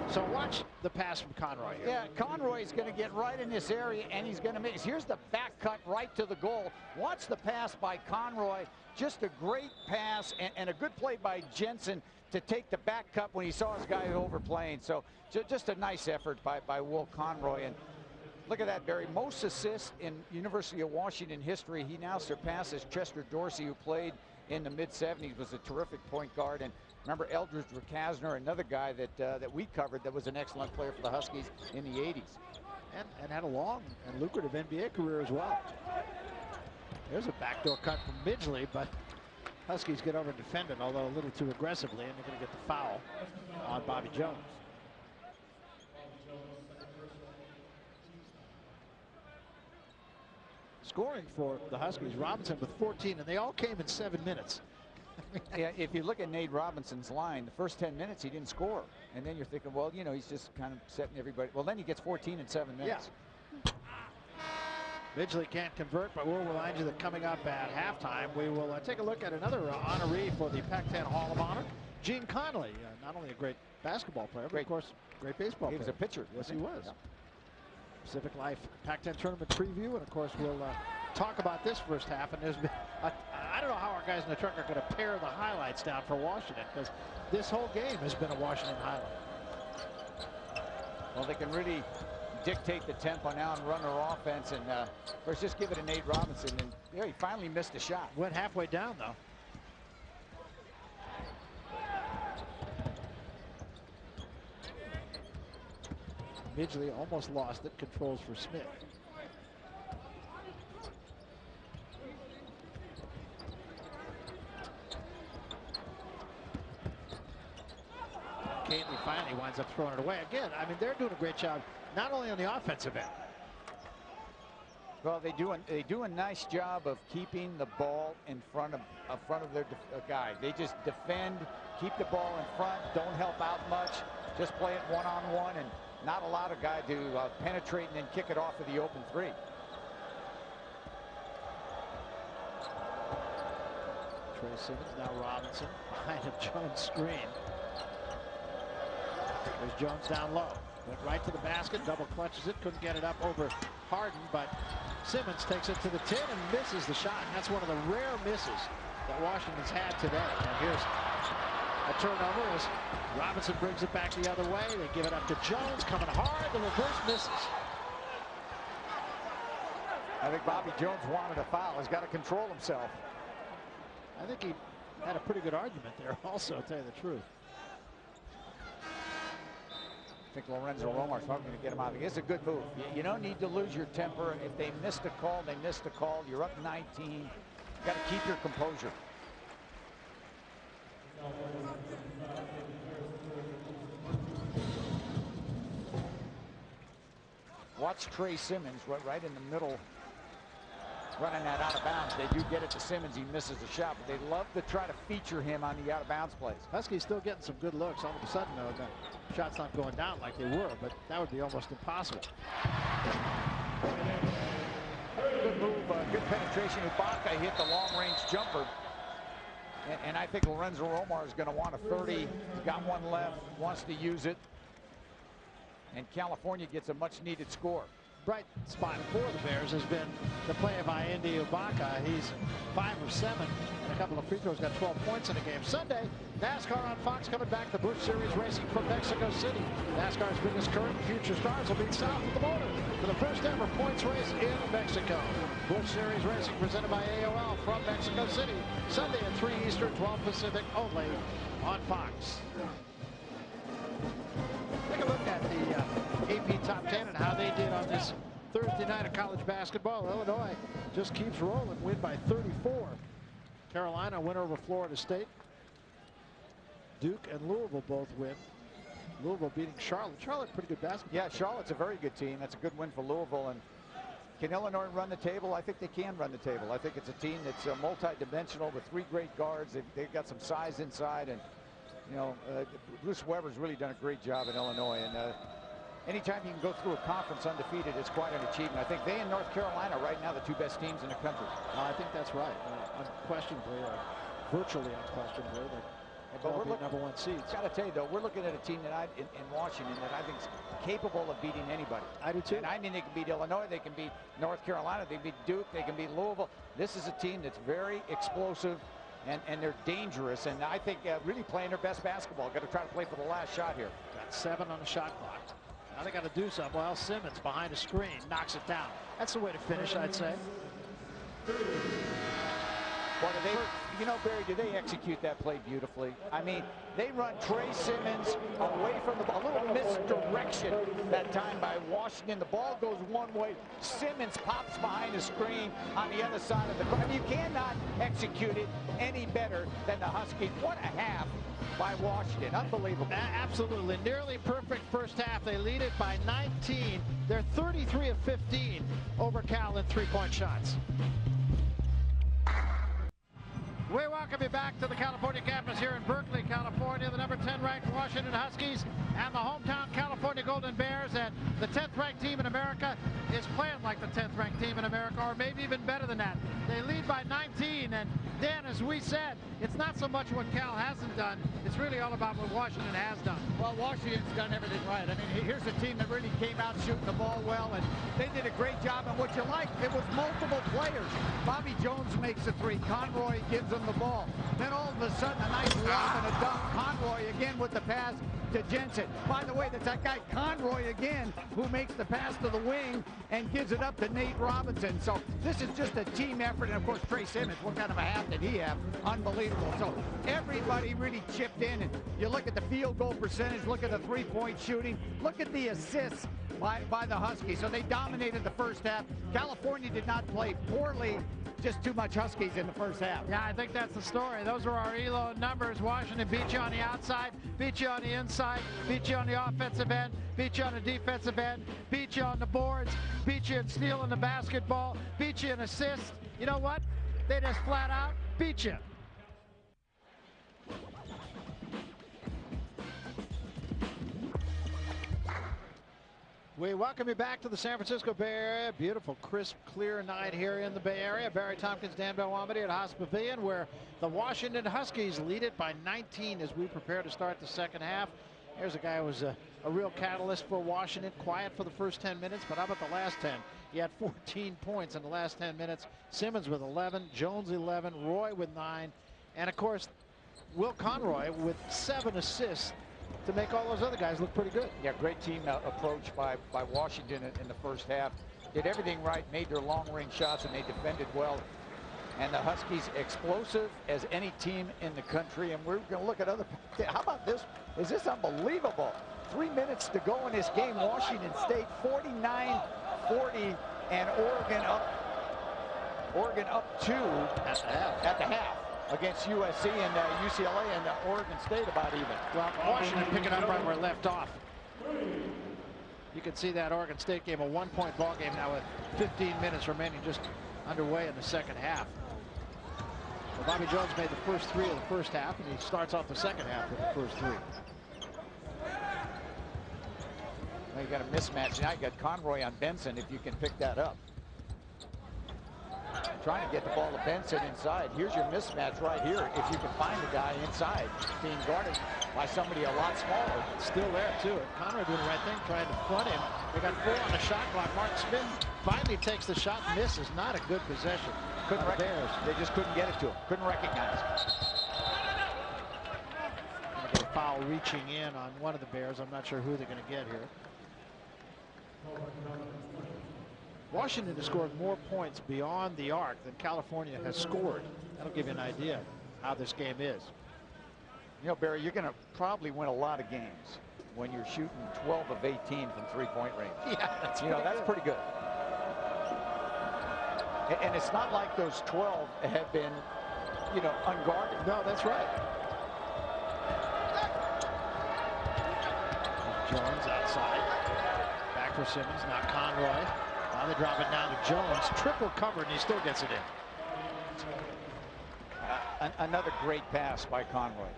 So watch the pass from Conroy here. Yeah, Conroy's going to get right in this area, and he's going to make. Here's the back cut right to the goal. Watch the pass by Conroy. Just a great pass and a good play by Jensen to take the back cut when he saw his guy overplaying. So just a nice effort by Will Conroy. And look at that, Barry. Most assists in University of Washington history. He now surpasses Chester Dorsey, who played in the mid-70s, was a terrific point guard. And remember Eldridge Rakasner, another guy that we covered that was an excellent player for the Huskies in the 80s. And had a long and lucrative NBA career as well. There's a backdoor cut from Midgley, but Huskies get over defended, although a little too aggressively, and they're going to get the foul on Bobby Jones. Scoring for the Huskies, Robinson with 14, and they all came in 7 minutes. Yeah, if you look at Nate Robinson's line, the first 10 minutes he didn't score. And then you're thinking, well, you know, he's just kind of setting everybody. Well, then he gets 14 in 7 minutes. Yeah. Midgley can't convert, but we'll remind you that coming up at halftime, we will take a look at another honoree for the Pac-10 Hall of Honor, Gene Connolly. Not only a great basketball player, but of course, great baseball player. He was a pitcher. Yes, he was. Yeah. Pacific Life Pac-10 tournament preview, and of course, we'll talk about this first half. And there's been, I don't know how our guys in the truck are going to pare the highlights down for Washington, because this whole game has been a Washington highlight. Well, they can really dictate the tempo now and run their offense, and of course just give it to Nate Robinson, and yeah, he finally missed a shot. Went halfway down though. Midgley almost lost it, controls for Smith. Catley finally winds up throwing it away. Again, I mean, they're doing a great job, not only on the offensive end. Well, they do a nice job of keeping the ball in front of their guy. They just defend, keep the ball in front, don't help out much, just play it one-on-one, and not allow a guy to penetrate and then kick it off of the open three. Trey Simmons, now Robinson behind a Jones screen. There's Jones down low. Went right to the basket, double clutches it, couldn't get it up over Harden, but Simmons takes it to the 10 and misses the shot. And that's one of the rare misses that Washington's had today. And here's a turnover as Robinson brings it back the other way. They give it up to Jones, coming hard, the reverse misses. I think Bobby Jones wanted a foul. He's got to control himself. I think he had a pretty good argument there also, to tell you the truth. think Lorenzo Romar's probably going to get him out. It's a good move. You don't need to lose your temper. If they missed a call, they missed a call. You're up 19. You got to keep your composure. Watch Trey Simmons right in the middle, running that out of bounds. They do get it to Simmons. He misses the shot, but they love to try to feature him on the out of bounds plays. Huskies still getting some good looks. All of a sudden, though, the shot's not going down like they were, but that would be almost impossible. Good move, good penetration. Ibaka hit the long-range jumper. And I think Lorenzo Romar is going to want a 30. He's got one left, wants to use it. And California gets a much-needed score. Bright spot for the Bears has been the play of Indi Ibaka. He's 5 of 7, and a couple of free throws, got 12 points in the game. Sunday, NASCAR on Fox coming back to Busch Series racing from Mexico City. NASCAR's biggest current and future stars will meet south of the border for the first ever points race in Mexico. Busch Series racing presented by AOL from Mexico City. Sunday at 3 Eastern, 12 Pacific, only on Fox. Take a look at the AP Top 10 and how they did on this Thursday night of college basketball. Illinois just keeps rolling, win by 34. Carolina win over Florida State. Duke and Louisville both win. Louisville beating Charlotte. Charlotte, pretty good basketball. Yeah, Charlotte's a very good team. That's a good win for Louisville. And can Illinois run the table? I think they can run the table. I think it's a team that's multi-dimensional with 3 great guards. They've got some size inside, and Bruce Weber's really done a great job in Illinois. And anytime you can go through a conference undefeated, it's quite an achievement. I think they and North Carolina right now the 2 best teams in the country. I think that's right. Unquestionably, virtually unquestionably, but we're looking number 1 seeds. Got to tell you though, we're looking at a team that in Washington that I think is capable of beating anybody. I do too. And I mean, they can beat Illinois, they can beat North Carolina, they can beat Duke, they can beat Louisville. This is a team that's very explosive. And they're dangerous, and I think really playing their best basketball. Got to try to play for the last shot here. Got 7 on the shot clock. Now they got to do something. Well, Simmons behind a screen knocks it down. That's the way to finish, I'd say. Well, Barry, do they execute that play beautifully? I mean, they run Trey Simmons away from the ball. A little misdirection that time by Washington. The ball goes one way. Simmons pops behind the screen on the other side of the court. I mean, you cannot execute it any better than the Huskies. What a half by Washington. Unbelievable. Absolutely. Nearly perfect first half. They lead it by 19. They're 33 of 15 over Cal in 3-point shots. We welcome you back to the California campus here in Berkeley, California. The number 10 ranked Washington Huskies and the hometown California Golden Bears. And the 10th ranked team in America is playing like the 10th ranked team in America, or maybe even better than that. They lead by 19. And Dan, as we said, it's not so much what Cal hasn't done. It's really all about what Washington has done. Well, Washington's done everything right. I mean, here's a team that really came out shooting the ball well, and they did a great job. And what you like, it was multiple players. Bobby Jones makes a 3. Conroy gives him the ball. Then all of a sudden, a nice lob and a dunk. Conroy again with the pass to Jensen. By the way, that's that guy Conroy again who makes the pass to the wing and gives it up to Nate Robinson. So this is just a team effort. And of course, Trey Simmons, what kind of a half did he have? Unbelievable. So everybody really chipped in. And you look at the field goal percentage, look at the 3-point shooting, look at the assists by the Huskies. So they dominated the first half. California did not play poorly. Just too much Huskies in the first half. Yeah, I think that's the story. Those are our ELO numbers. Washington beat you on the outside, beat you on the inside, beat you on the offensive end, beat you on the defensive end, beat you on the boards, beat you in stealing the basketball, beat you in assists. You know what? They just flat out beat you. We welcome you back to the San Francisco Bay Area. Beautiful, crisp, clear night here in the Bay Area. Barry Tompkins, Dan Belwamity at Haas Pavilion, where the Washington Huskies lead it by 19 as we prepare to start the second half. Here's a guy who was a real catalyst for Washington. Quiet for the first 10 minutes, but how about the last 10? He had 14 points in the last 10 minutes. Simmons with 11, Jones 11, Roy with 9, and of course, Will Conroy with 7 assists to make all those other guys look pretty good. Yeah, great team approach by Washington in the first half. Did everything right, made their long-range shots, and they defended well. And the Huskies explosive as any team in the country. And we're going to look at other. How about this? Is this unbelievable? 3 minutes to go in this game. Washington State 49-40, and Oregon up 2 at the half against USC, and UCLA and Oregon State about even. Well, Washington picking up right where it left off. You can see that Oregon State game, a 1-point ball game now with 15 minutes remaining, just underway in the second half. Well, Bobby Jones made the first 3 of the first half, and he starts off the second half with the first 3. Well, you got a mismatch now. You got Conroy on Benson, if you can pick that up. Trying to get the ball to Benson inside. Here's your mismatch right here. If you can find the guy inside, being guarded by somebody a lot smaller. Still there, too. Conroy doing the right thing, trying to front him. They got 4 on the shot clock. Martin Smith finally takes the shot, misses. Not a good possession. Couldn't recognize. They just couldn't get it to him. Couldn't recognize. Gonna get a foul reaching in on one of the Bears. I'm not sure who they're going to get here. Washington has scored more points beyond the arc than California has scored. That'll give you an idea how this game is. You know, Barry, you're going to probably win a lot of games when you're shooting 12 of 18 from three-point range. Yeah, that's pretty good. And it's not like those 12 have been, unguarded. No, that's right. Jones outside. Back for Simmons. Now Conroy. Now they drop it down to Jones. Triple covered, and he still gets it in. Another great pass by Conroy.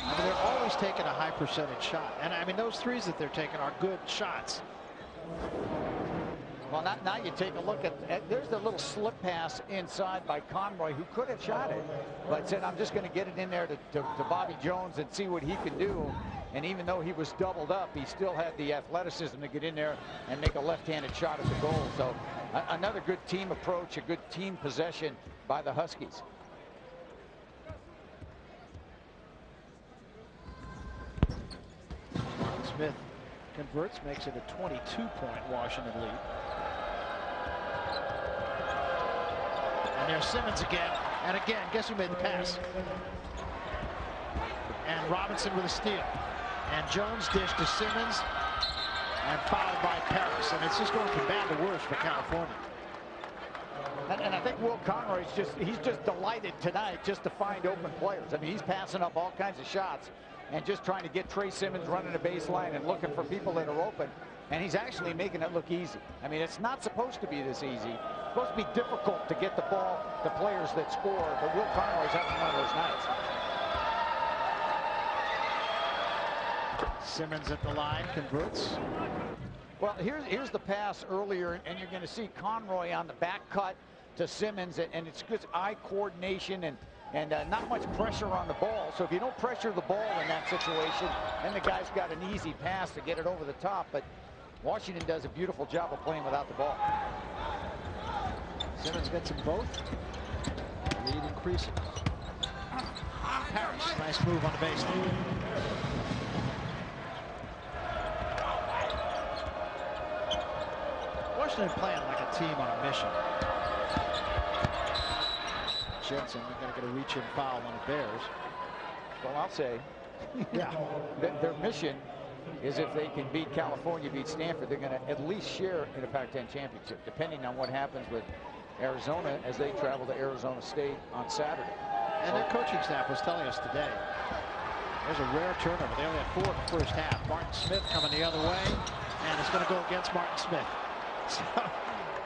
I mean, they're always taking a high percentage shot. And I mean, those threes that they're taking are good shots. Well, now you take a look at there's the little slip pass inside by Conroy, who could have shot it, but said, I'm just going to get it in there to Bobby Jones and see what he can do. And even though he was doubled up, he still had the athleticism to get in there and make a left-handed shot at the goal. So another good team approach, a good team possession by the Huskies. Smith converts, makes it a 22-point Washington lead. And there's Simmons again. And again, guess who made the pass? And Robinson with a steal. And Jones dish to Simmons. And fouled by Paris. And it's just going from bad to worse for California. And I think Will Conroy's he's just delighted tonight just to find open players. I mean, he's passing up all kinds of shots and just trying to get Trey Simmons running a baseline and looking for people that are open. And he's actually making it look easy. I mean, it's not supposed to be this easy. It's supposed to be difficult to get the ball to players that score, but Will Conroy's having one of those nights. Simmons at the line, converts. Well, here's the pass earlier, and you're going to see Conroy on the back cut to Simmons, and it's good eye coordination and not much pressure on the ball. So if you don't pressure the ball in that situation, then the guy's got an easy pass to get it over the top. But Washington does a beautiful job of playing without the ball. Simmons gets them both. Lead increasing. Harris, nice move on the baseline. Washington playing like a team on a mission. Jensen, they're going to get a reach-in foul on the Bears. Well, I'll say, yeah, their mission is if they can beat California, beat Stanford, they're going to at least share in a Pac-10 championship, depending on what happens with Arizona as they travel to Arizona State on Saturday. And their coaching staff was telling us today, there's a rare turnover. They only had 4 in the first half. Martin Smith coming the other way, and it's going to go against Martin Smith. So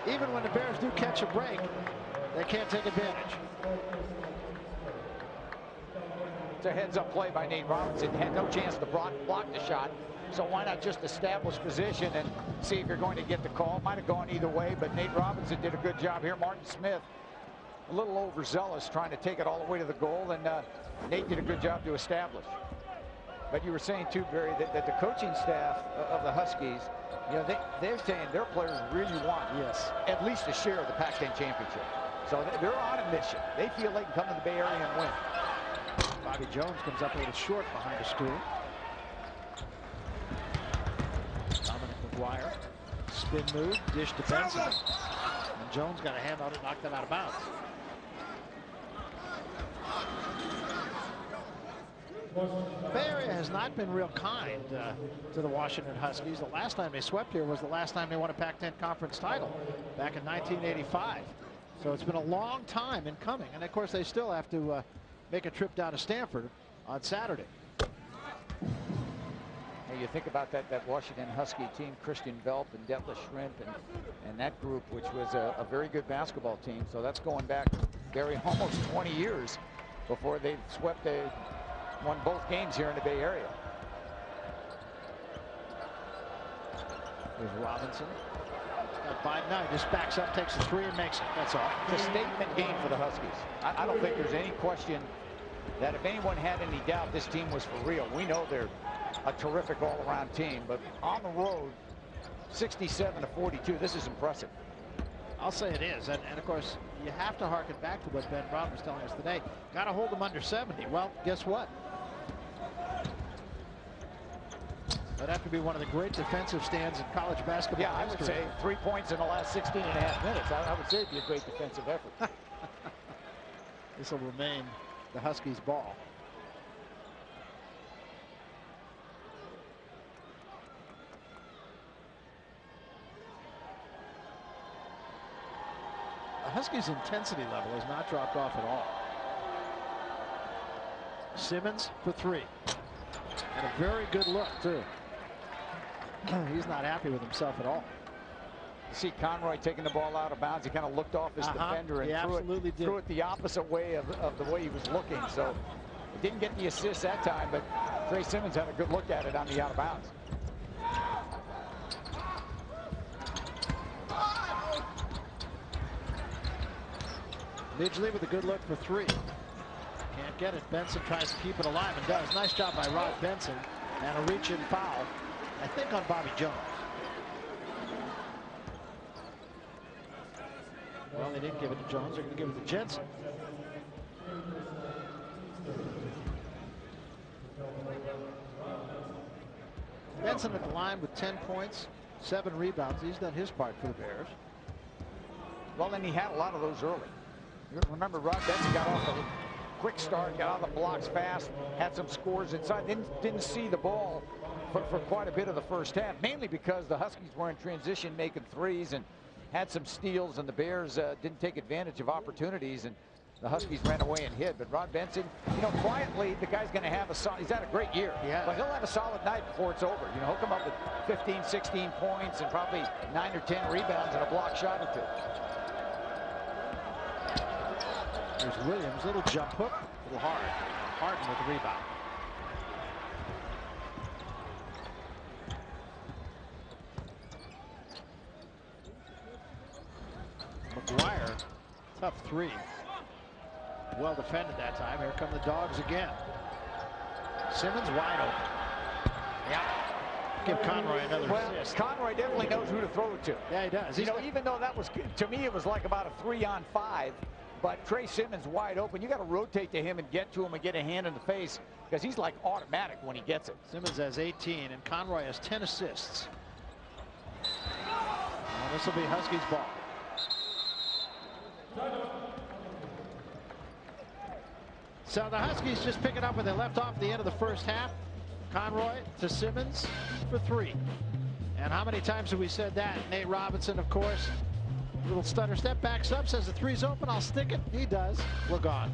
even when the Bears do catch a break, they can't take advantage. It's a heads-up play by Nate Robinson. Had no chance to block the shot, so why not just establish position and see if you're going to get the call? Might have gone either way, but Nate Robinson did a good job here. Martin Smith, a little overzealous, trying to take it all the way to the goal, and Nate did a good job to establish. But you were saying too, Barry, that the coaching staff of the Huskies, they're saying their players really want, at least a share of the Pac-10 championship. So they're on a mission. They feel they can come to the Bay Area and win. Bobby Jones comes up a little short behind the screen. Dominic McGuire, spin move, dish to Benson. And Jones got a hand on it, knocked it out of bounds. The Bay Area has not been real kind to the Washington Huskies. The last time they swept here was the last time they won a Pac-10 conference title back in 1985. So it's been a long time in coming. And of course, they still have to make a trip down to Stanford on Saturday. You think about that Washington Husky team, Christian Velp and Detlef Schrempf and that group, which was a very good basketball team. So that's going back, Gary, almost 20 years before they won both games here in the Bay Area. There's Robinson. Got Biden now. He just backs up, takes a three, and makes it. That's all. It's a statement game for the Huskies. I don't think there's any question that if anyone had any doubt this team was for real. We know they're a terrific all-around team, but on the road, 67-42, this is impressive. I'll say it is, and of course, you have to harken back to what Ben Brown was telling us today. Got to hold them under 70. Well, guess what? That'd have to be one of the great defensive stands in college basketball. Yeah, I would say 3 points in the last 16 and a half minutes. I would say it'd be a great defensive effort. This will remain the Huskies' ball. The Huskies' intensity level has not dropped off at all. Simmons for three. And a very good look, too. He's not happy with himself at all. You see Conroy taking the ball out of bounds. He kind of looked off his defender and threw it the opposite way of the way he was looking. So he didn't get the assist that time, but Trey Simmons had a good look at it on the out of bounds. Midgley with a good look for three. Can't get it. Benson tries to keep it alive and does. Nice job by Rod Benson. And a reach-in foul, I think, on Bobby Jones. Well, they didn't give it to Jones. They're going to give it to Jensen. Benson at the line with 10 points, 7 rebounds. He's done his part for the Bears. Well, and he had a lot of those early. You remember Rod Benson got off a quick start, got out of the blocks fast, had some scores inside. Didn't see the ball for quite a bit of the first half, mainly because the Huskies were in transition making threes and had some steals, and the Bears didn't take advantage of opportunities, and the Huskies ran away and hid. But Rod Benson, you know, quietly, the guy's going to have he's had a great year. Yeah. But he'll have a solid night before it's over. You know, he'll come up with 15, 16 points and probably 9 or 10 rebounds and a block shot or two. There's Williams, little jump hook, a little hard. Harden with the rebound. McGuire, tough three. Well defended that time. Here come the Dogs again. Simmons wide open. Yeah. Give Conroy another assist. Conroy definitely knows who to throw it to. Yeah, he does. You know, even though that was, to me, it was like about a 3-on-5. But Trey Simmons wide open. You got to rotate to him and get to him and get a hand in the face because he's like automatic when he gets it. Simmons has 18 and Conroy has 10 assists. And this will be Huskies ball. So the Huskies just pick it up where they left off at the end of the first half. Conroy to Simmons for three. And how many times have we said that? Nate Robinson, of course. Little stutter step, backs up, says the three's open, I'll stick it. He does. We're gone.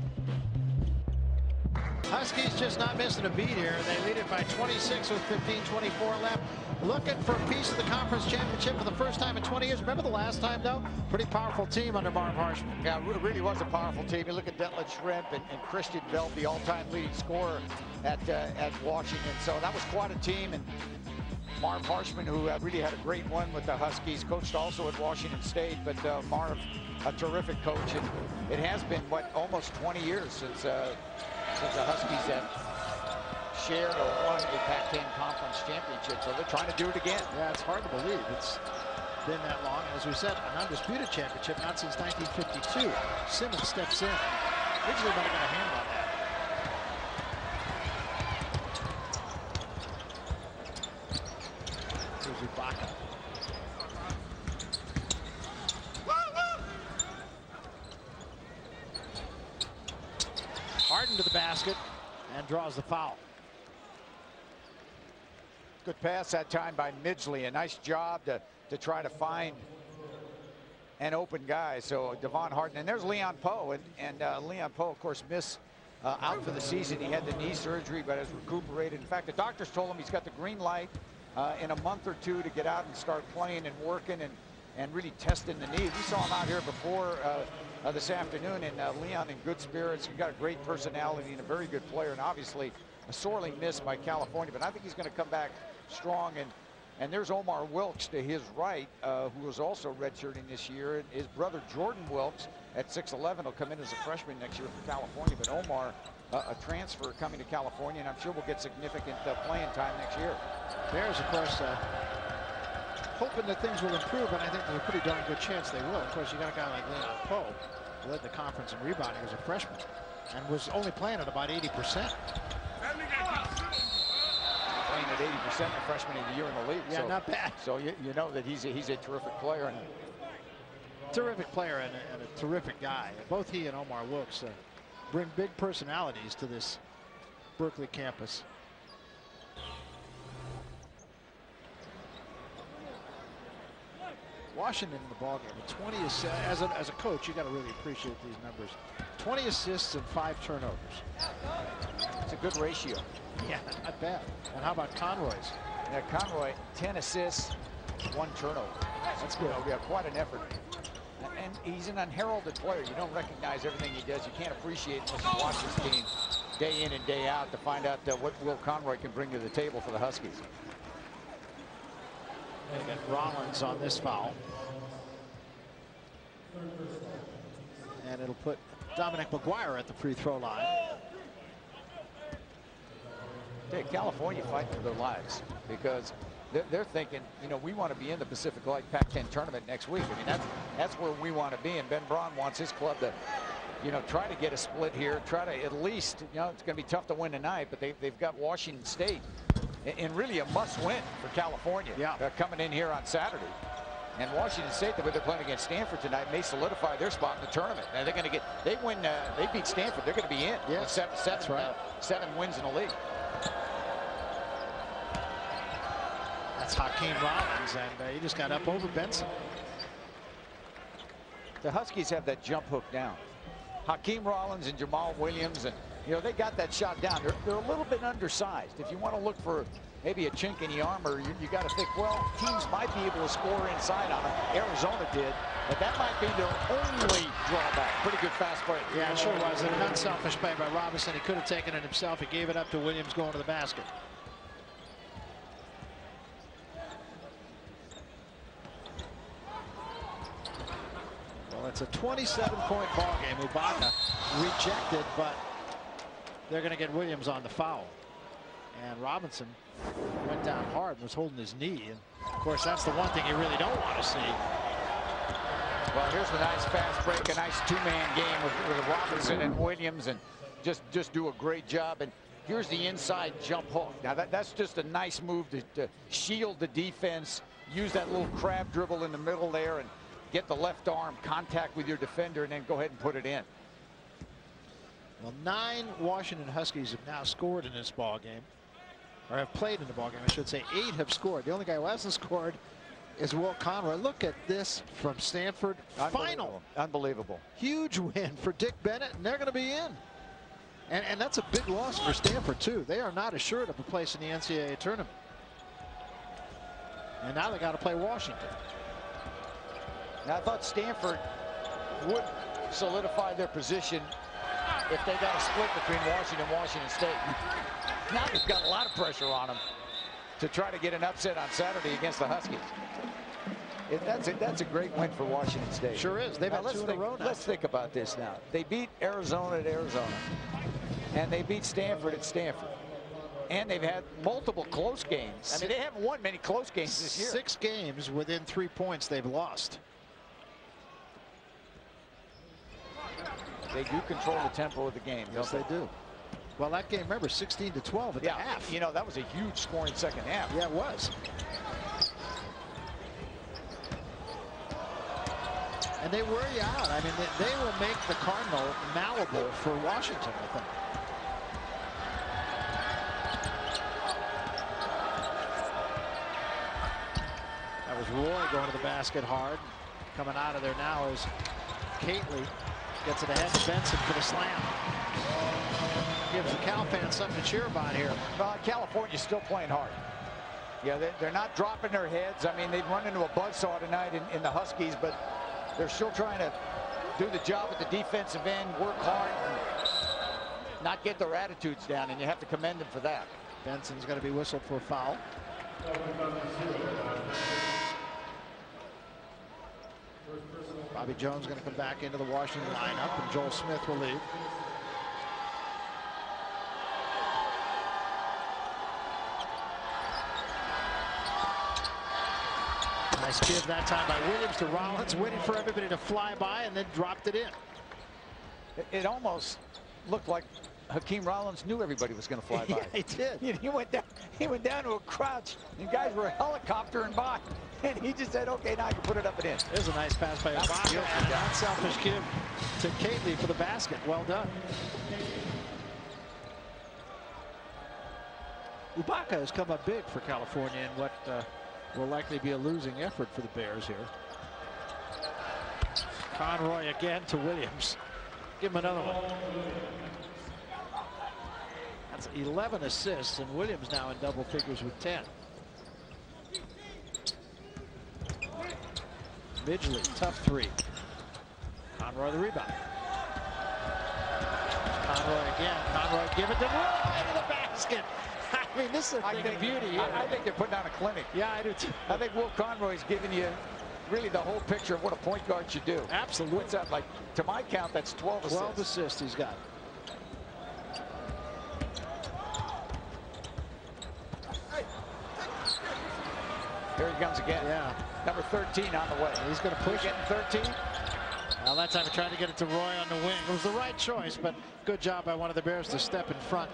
Huskies just not missing a beat here. They lead it by 26 with 15:24 left. Looking for a piece of the conference championship for the first time in 20 years. Remember the last time, though? Pretty powerful team under Marv Harshman. Yeah, it really was a powerful team. You look at Detlef Schrempf and Christian Velp, the all-time leading scorer at Washington. So that was quite a team. And Marv Harshman, who really had a great one with the Huskies, coached also at Washington State. But Marv, a terrific coach. And it has been, what, almost 20 years since the Huskies have shared or won a Pac-10 conference championship. So they're trying to do it again. Yeah, it's hard to believe it's been that long. As we said, an undisputed championship, not since 1952. Simmons steps in. Ridgely might have got a hand on that. Here's Ibaka. Harden to the basket. and draws the foul. Good pass that time by Midgley. A nice job to try to find an open guy. So Devon Harden, and there's Leon Poe, and Leon Poe, of course, missed out for the season. He had the knee surgery, but has recuperated. In fact, the doctors told him he's got the green light in a month or two to get out and start playing and working and really testing the knee. We saw him out here before this afternoon, and Leon in good spirits. He's got a great personality and a very good player, and obviously sorely missed by California. But I think he's going to come back strong. And there's Omar Wilkes to his right, who was also redshirting this year. And his brother Jordan Wilkes at 6'11" will come in as a freshman next year for California. But Omar, a transfer coming to California, and I'm sure will get significant playing time next year. Bears, of course, hoping that things will improve, and I think there's a pretty darn good chance they will. Of course, you got a guy like Leon Poe, who led the conference in rebounding as a freshman, and was only playing at about 80%. Playing at 80% the freshman of the year in the league. Yeah, so, not bad. So you know that he's a terrific player. And terrific player and a terrific guy. Both he and Omar Wilkes bring big personalities to this Berkeley campus. Washington in the ballgame. 20 assists. As a coach, you got to really appreciate these numbers. 20 assists and 5 turnovers. It's a good ratio. Yeah, not bad. And how about Conroy's? Yeah, Conroy, 10 assists, 1 turnover. That's good. We have quite an effort. And he's an unheralded player. You don't recognize everything he does. You can't appreciate it unless you watch this team day in and day out to find out what Will Conroy can bring to the table for the Huskies. They got Rollins on this foul. And it'll put Dominic McGuire at the free throw line. Hey, California fighting for their lives because they're thinking, you know, we want to be in the Pacific Light Pac-10 tournament next week. I mean, that's where we want to be. And Ben Braun wants his club to, you know, try to get a split here. Try to at least, you know, it's going to be tough to win tonight, but they've got Washington State in really a must-win for California. Yeah. Coming in here on Saturday. And Washington State, the way they're playing against Stanford tonight, may solidify their spot in the tournament. Now they're going to get, they beat Stanford, they're going to be in. Yeah, seven wins in the league. That's Hakeem Rollins, and he just got up over Benson. The Huskies have that jump hook down. Hakeem Rollins and Jamal Williams, and you know, they got that shot down. They're a little bit undersized. If you want to look for maybe a chink in the armor, you got to think, well, teams might be able to score inside on them. Arizona did, but that might be their only drawback. Pretty good fast break. Yeah, it sure was. And an unselfish play by Robinson. He could have taken it himself. He gave it up to Williams going to the basket. Well, it's a 27-point ball game. Ubaka rejected, but they're going to get Williams on the foul. And Robinson went down hard and was holding his knee. And of course, that's the one thing you really don't want to see. Well, here's the nice fast break, a nice two-man game with Robinson and Williams, and just do a great job. And here's the inside jump hook. Now that's just a nice move to shield the defense, use that little crab dribble in the middle there, and get the left arm contact with your defender, and then go ahead and put it in. Well, 9 Washington Huskies have now scored in this ball game, or have played in the ball game, I should say. 8 have scored. The only guy who hasn't scored is Will Conroy. Look at this from Stanford. Final. Unbelievable. Huge win for Dick Bennett, and they're going to be in. And that's a big loss for Stanford, too. They are not assured of a place in the NCAA tournament. And now they got to play Washington. Now, I thought Stanford would solidify their position if they got a split between Washington and Washington State. Now they've got a lot of pressure on them to try to get an upset on Saturday against the Huskies. That's a great win for Washington State. Sure is. They've had 2 in a row now. Let's think about this now. They beat Arizona at Arizona, and they beat Stanford at Stanford. And they've had multiple close games. I mean, they haven't won many close games this year. 6 games within 3 points they've lost. They do control the tempo of the game. Yes, they do. Well, that game, remember, 16-12 at the half. You know, that was a huge scoring second half. Yeah, it was. And they wear you out. I mean, they will make the Cardinal malleable for Washington, I think. Roy going to the basket hard. Coming out of there now is Catley. Gets it ahead to Benson for the slam. Gives the Cal fans something to cheer about here. California's still playing hard. Yeah, they're not dropping their heads. I mean, they've run into a buzzsaw tonight in the Huskies, but they're still trying to do the job at the defensive end, work hard, and not get their attitudes down, and you have to commend them for that. Benson's going to be whistled for a foul. Bobby Jones going to come back into the Washington lineup, and Joel Smith will leave. Nice give that time by Williams to Rollins, waiting for everybody to fly by and then dropped it in. It almost looked like Hakeem Rollins knew everybody was going to fly by. Yeah, he did. He went down to a crouch, and guys were helicoptering by, and he just said, "Okay, now I can put it up and in." There's a nice pass by Ibaka, and an unselfish give to Catley for the basket. Well done. Ibaka has come up big for California in what will likely be a losing effort for the Bears here. Conroy again to Williams. Give him another one. That's 11 assists, and Williams now in double figures with 10. Midgley, tough three. Conroy the rebound. Conroy again. Conroy give it to Roy to the basket. I mean, this is a thing of beauty here. I think they're putting on a clinic. Yeah, I do too. I think Will Conroy's giving you really the whole picture of what a point guard should do. Absolutely. What's that, like, to my count, that's 12 assists. 12 assists he's got. Here he comes again. Yeah. Number 13 on the way. He's going to push it. 13. Well, that time he tried to get it to Roy on the wing. It was the right choice, but good job by one of the Bears to step in front.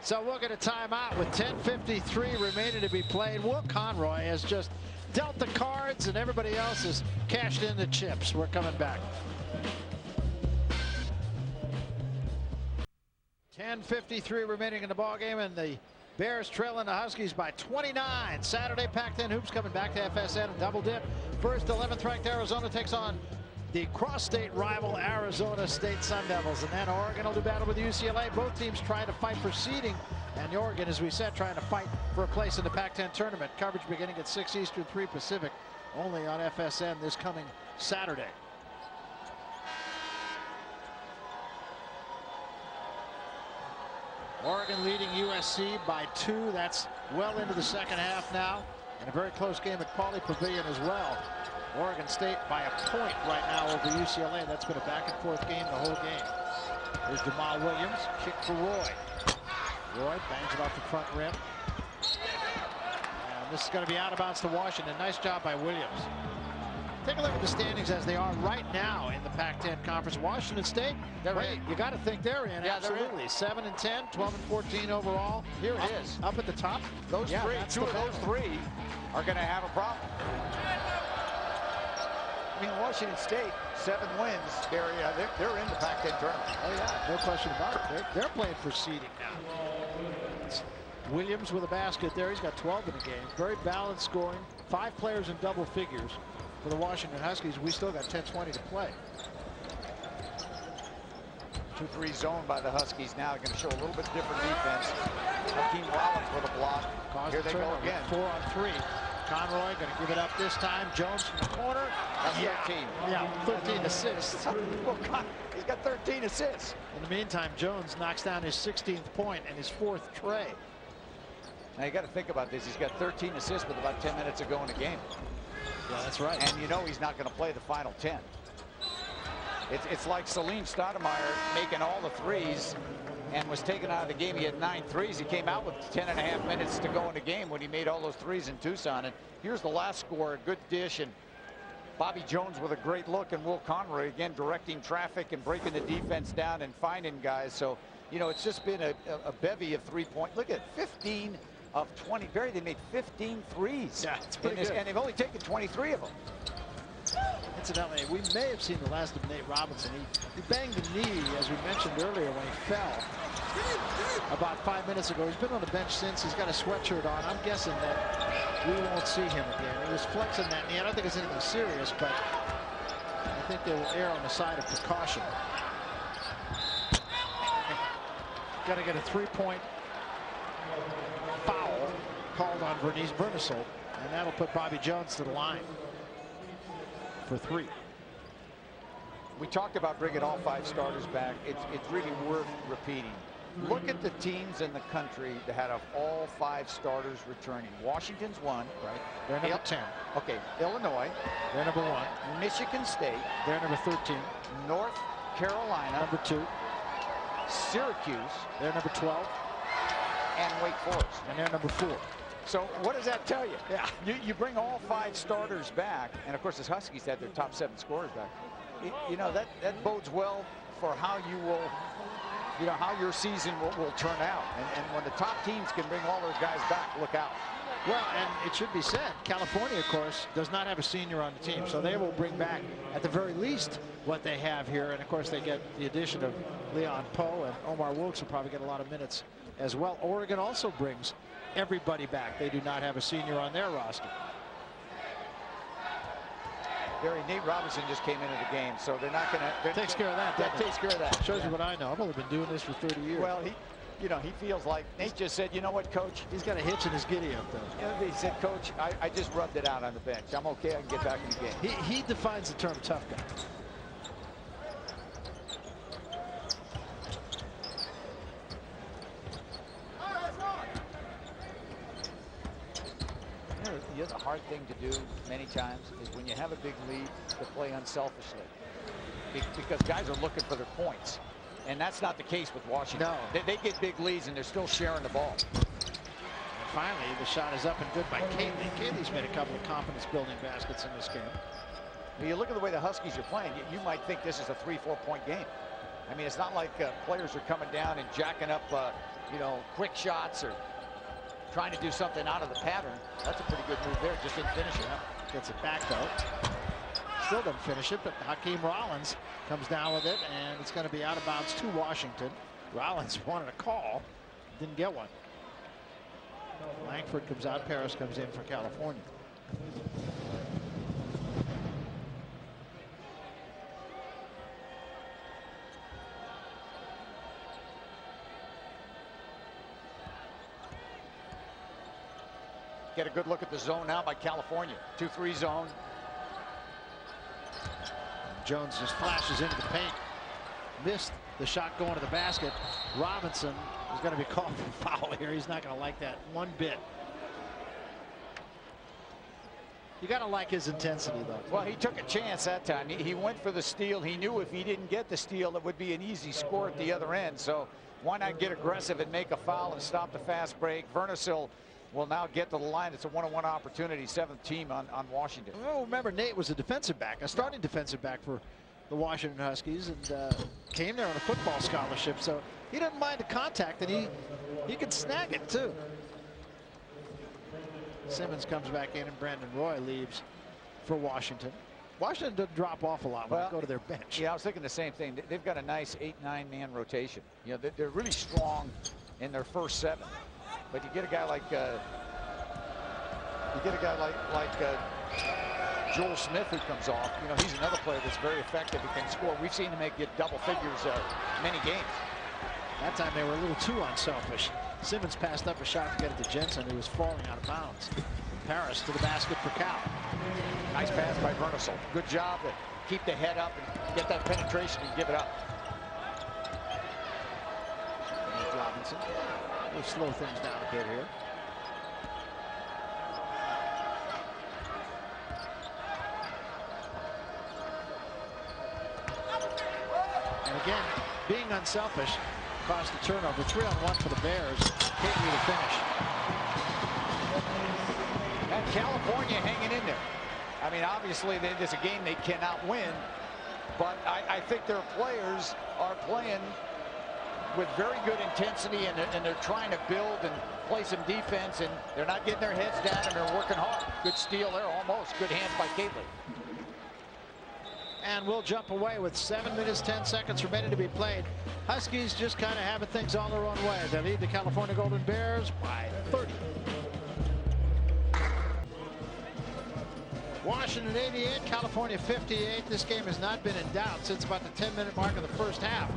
So we'll get a timeout with 10:53 remaining to be played. Will Conroy has just dealt the cards, and everybody else has cashed in the chips. We're coming back. 10:53 remaining in the ball game, and the Bears trailing the Huskies by 29. Saturday Pac-10 Hoops coming back to FSN and double dip. First, 11th ranked Arizona takes on the cross-state rival Arizona State Sun Devils, and then Oregon will do battle with UCLA. Both teams trying to fight for seeding, and Oregon, as we said, trying to fight for a place in the Pac-10 tournament. Coverage beginning at 6 Eastern, 3 Pacific, only on FSN this coming Saturday. Oregon leading USC by 2. That's well into the second half now, and a very close game at Pauley Pavilion as well. Oregon State by a point right now over UCLA. That's been a back-and-forth game the whole game. There's Jamal Williams, kick for Roy. Roy bangs it off the front rim. And this is going to be out of bounds to Washington. Nice job by Williams. Take a look at the standings as they are right now in the Pac-10 Conference. Washington State, you got to think they're in. Yeah, absolutely. 7-10, 12-14 overall. Here it is. Up at the top. Those three, two of those three are going to have a problem. I mean, Washington State, 7 wins, Gary. They're in the Pac-10 tournament. Oh, yeah, no question about it. They're playing for seeding now. It's Williams with a basket there. He's got 12 in the game. Very balanced scoring. 5 players in double figures for the Washington Huskies. We still got 10-20 to play. 2-3 zone by the Huskies now. Going to show a little bit different defense. Hakeem Rollins with a block. Here they go again. 4 on 3. Conroy going to give it up this time. Jones from the corner. That's 13. Yeah, 13 assists. Well, God, he's got 13 assists. In the meantime, Jones knocks down his 16th point and his 4th tray. Now you got to think about this. He's got 13 assists with about 10 minutes to go in the game. Yeah, that's right. And you know he's not going to play the final 10. It's like Salim Stoudemire making all the threes and was taken out of the game. He had 9 threes. He came out with 10.5 minutes to go in the game when he made all those threes in Tucson. And here's the last score, a good dish, and Bobby Jones with a great look, and Will Conroy again directing traffic and breaking the defense down and finding guys. So, you know, it's just been a bevy of 3-point. Look at 15 of 20. Barry, they made 15 threes. Yeah, it's pretty good. And they've only taken 23 of them. Incidentally, we may have seen the last of Nate Robinson. He banged the knee, as we mentioned earlier, when he fell about 5 minutes ago. He's been on the bench since. He's got a sweatshirt on. I'm guessing that we won't see him again. He was flexing that knee. I don't think it's anything serious, but I think they will err on the side of precaution. Got to get a 3-point foul called on Vernisol, and that'll put Bobby Jones to the line for 3. We talked about bringing all 5 starters back. It's really worth repeating. Look at the teams in the country that had all 5 starters returning. Washington's 1. Right. They're number 10. Okay. Illinois. They're number 1. Michigan State. They're number 13. North Carolina. Number 2. Syracuse. They're number 12. And Wake Forest. And they're number 4. So what does that tell you? Yeah. You bring all 5 starters back, and of course the Huskies had their top 7 scorers back. You know, that bodes well for how you will, you know, how your season will turn out. And when the top teams can bring all those guys back, look out. Well, and it should be said, California, of course, does not have a senior on the team, so they will bring back, at the very least, what they have here. And of course, they get the addition of Leon Poe, and Omar Wilkes will probably get a lot of minutes as well. Oregon also brings everybody back. They do not have a senior on their roster. Barry, Nate Robinson just came into the game, so they're not going to. Takes care of that. That takes care of that. Shows you what I know. I've only been doing this for 30 years. Well, you know, he feels like Nate just said, you know what, Coach? He's got a hitch in his giddy up, though. You know, he said, Coach, I just rubbed it out on the bench. I'm okay. I can get back in the game. He defines the term tough guy. You know, the hard thing to do many times is when you have a big lead to play unselfishly, because guys are looking for their points, and that's not the case with Washington. No. They get big leads and they're still sharing the ball. And finally, the shot is up and good by Kaylee. Kaylee's made a couple of confidence-building baskets in this game. When you look at the way the Huskies are playing, you might think this is a 3-4 point game. I mean, it's not like players are coming down and jacking up, you know, quick shots or trying to do something out of the pattern. That's a pretty good move there. Just didn't finish it. Gets it back, though. Still doesn't finish it, but Hakeem Rollins comes down with it, and it's going to be out of bounds to Washington. Rollins wanted a call, didn't get one. Langford comes out, Paris comes in for California. Get a good look at the zone now by California. 2-3 zone. Jones just flashes into the paint. Missed the shot going to the basket. Robinson is going to be called for foul here. He's not going to like that one bit. You got to like his intensity, though. Well, he took a chance that time. He went for the steal. He knew if he didn't get the steal, it would be an easy score at the other end. So why not get aggressive and make a foul and stop the fast break? Vernisol will now get to the line. It's a one-on-one opportunity. 7th team on Washington. Well, remember, Nate was a defensive back, a starting defensive back for the Washington Huskies, and came there on a football scholarship. So he didn't mind the contact, and he could snag it too. Simmons comes back in, and Brandon Roy leaves for Washington. Washington doesn't drop off a lot when they go to their bench. Yeah, I was thinking the same thing. They've got a nice 8-9 man rotation. You know, they're really strong in their first 7. But you get a guy like Joel Smith who comes off. You know, he's another player that's very effective. He can score. We've seen him get double figures many games. That time they were a little too unselfish. Simmons passed up a shot to get it to Jensen, who was falling out of bounds. Paris to the basket for Cal. Nice pass by Vernisol. Good job to keep the head up and get that penetration and give it up. Robinson. We'll slow things down a bit here. And again, being unselfish caused the turnover. 3-on-1 for the Bears. Kaylee to finish. And California hanging in there. I mean, obviously, this is a game they cannot win, but I think their players are playing with very good intensity, and they're trying to build and play some defense, and they're not getting their heads down, and they're working hard. Good steal there, almost. Good hands by Kaylee. And we'll jump away with 7 minutes, 10 seconds remaining to be played. Huskies just kind of having things all their own way. They lead the California Golden Bears by 30. Washington 88, California 58. This game has not been in doubt since about the 10-minute mark of the first half.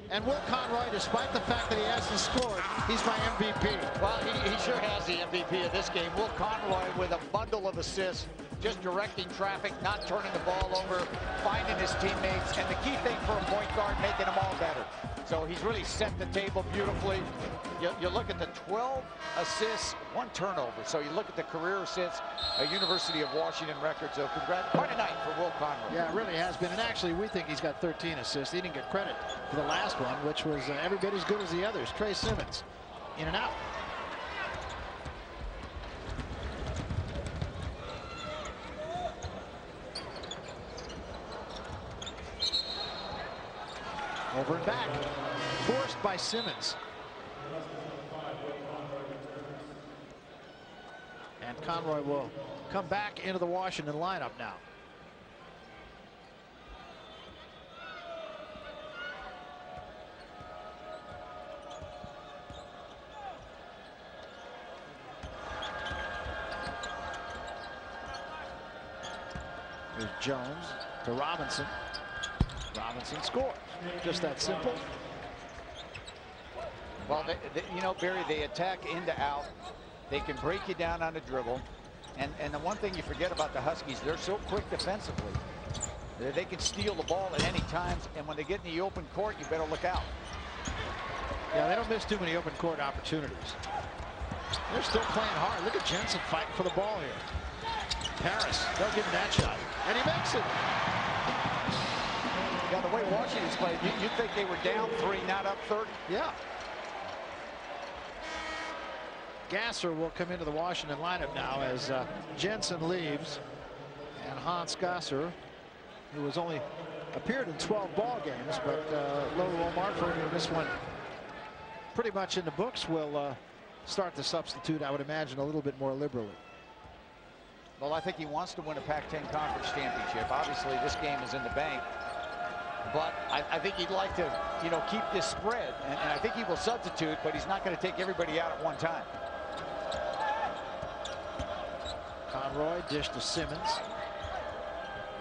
And Will Conroy, despite the fact that he hasn't scored, he's my MVP. Well, he sure has the MVP of this game. Will Conroy with a bundle of assists, just directing traffic, not turning the ball over, finding his teammates, and the key thing for a point guard, making them all better. So he's really set the table beautifully. You look at the 12 assists, 1 turnover. So you look at the career assists, a University of Washington record. So quite a night for Will Conroy. Yeah, it really has been. And actually, we think he's got 13 assists. He didn't get credit for the last one, which was every bit as good as the others. Trey Simmons, in and out. Over and back, forced by Simmons. And Conroy will come back into the Washington lineup now. Here's Jones to Robinson. Robinson scores. Just that simple. Well, you know, Barry, they attack in to out. They can break you down on the dribble. And the one thing you forget about the Huskies, they're so quick defensively. They can steal the ball at any time. And when they get in the open court, you better look out. Yeah, they don't miss too many open court opportunities. They're still playing hard. Look at Jensen fighting for the ball here. Harris, they'll give him that shot. And he makes it. Yeah, the way Washington's played, you'd think they were down 3, not up 30. Yeah. Gasser will come into the Washington lineup now as Jensen leaves. And Hans Gasser, who has only appeared in 12 ball games, but Lolo Marford, in this one pretty much in the books, will start to substitute, I would imagine, a little bit more liberally. Well, I think he wants to win a Pac-10 conference championship. Obviously, this game is in the bank. But I think he'd like to, you know, keep this spread. And I think he will substitute, but he's not going to take everybody out at one time. Conroy, dish to Simmons.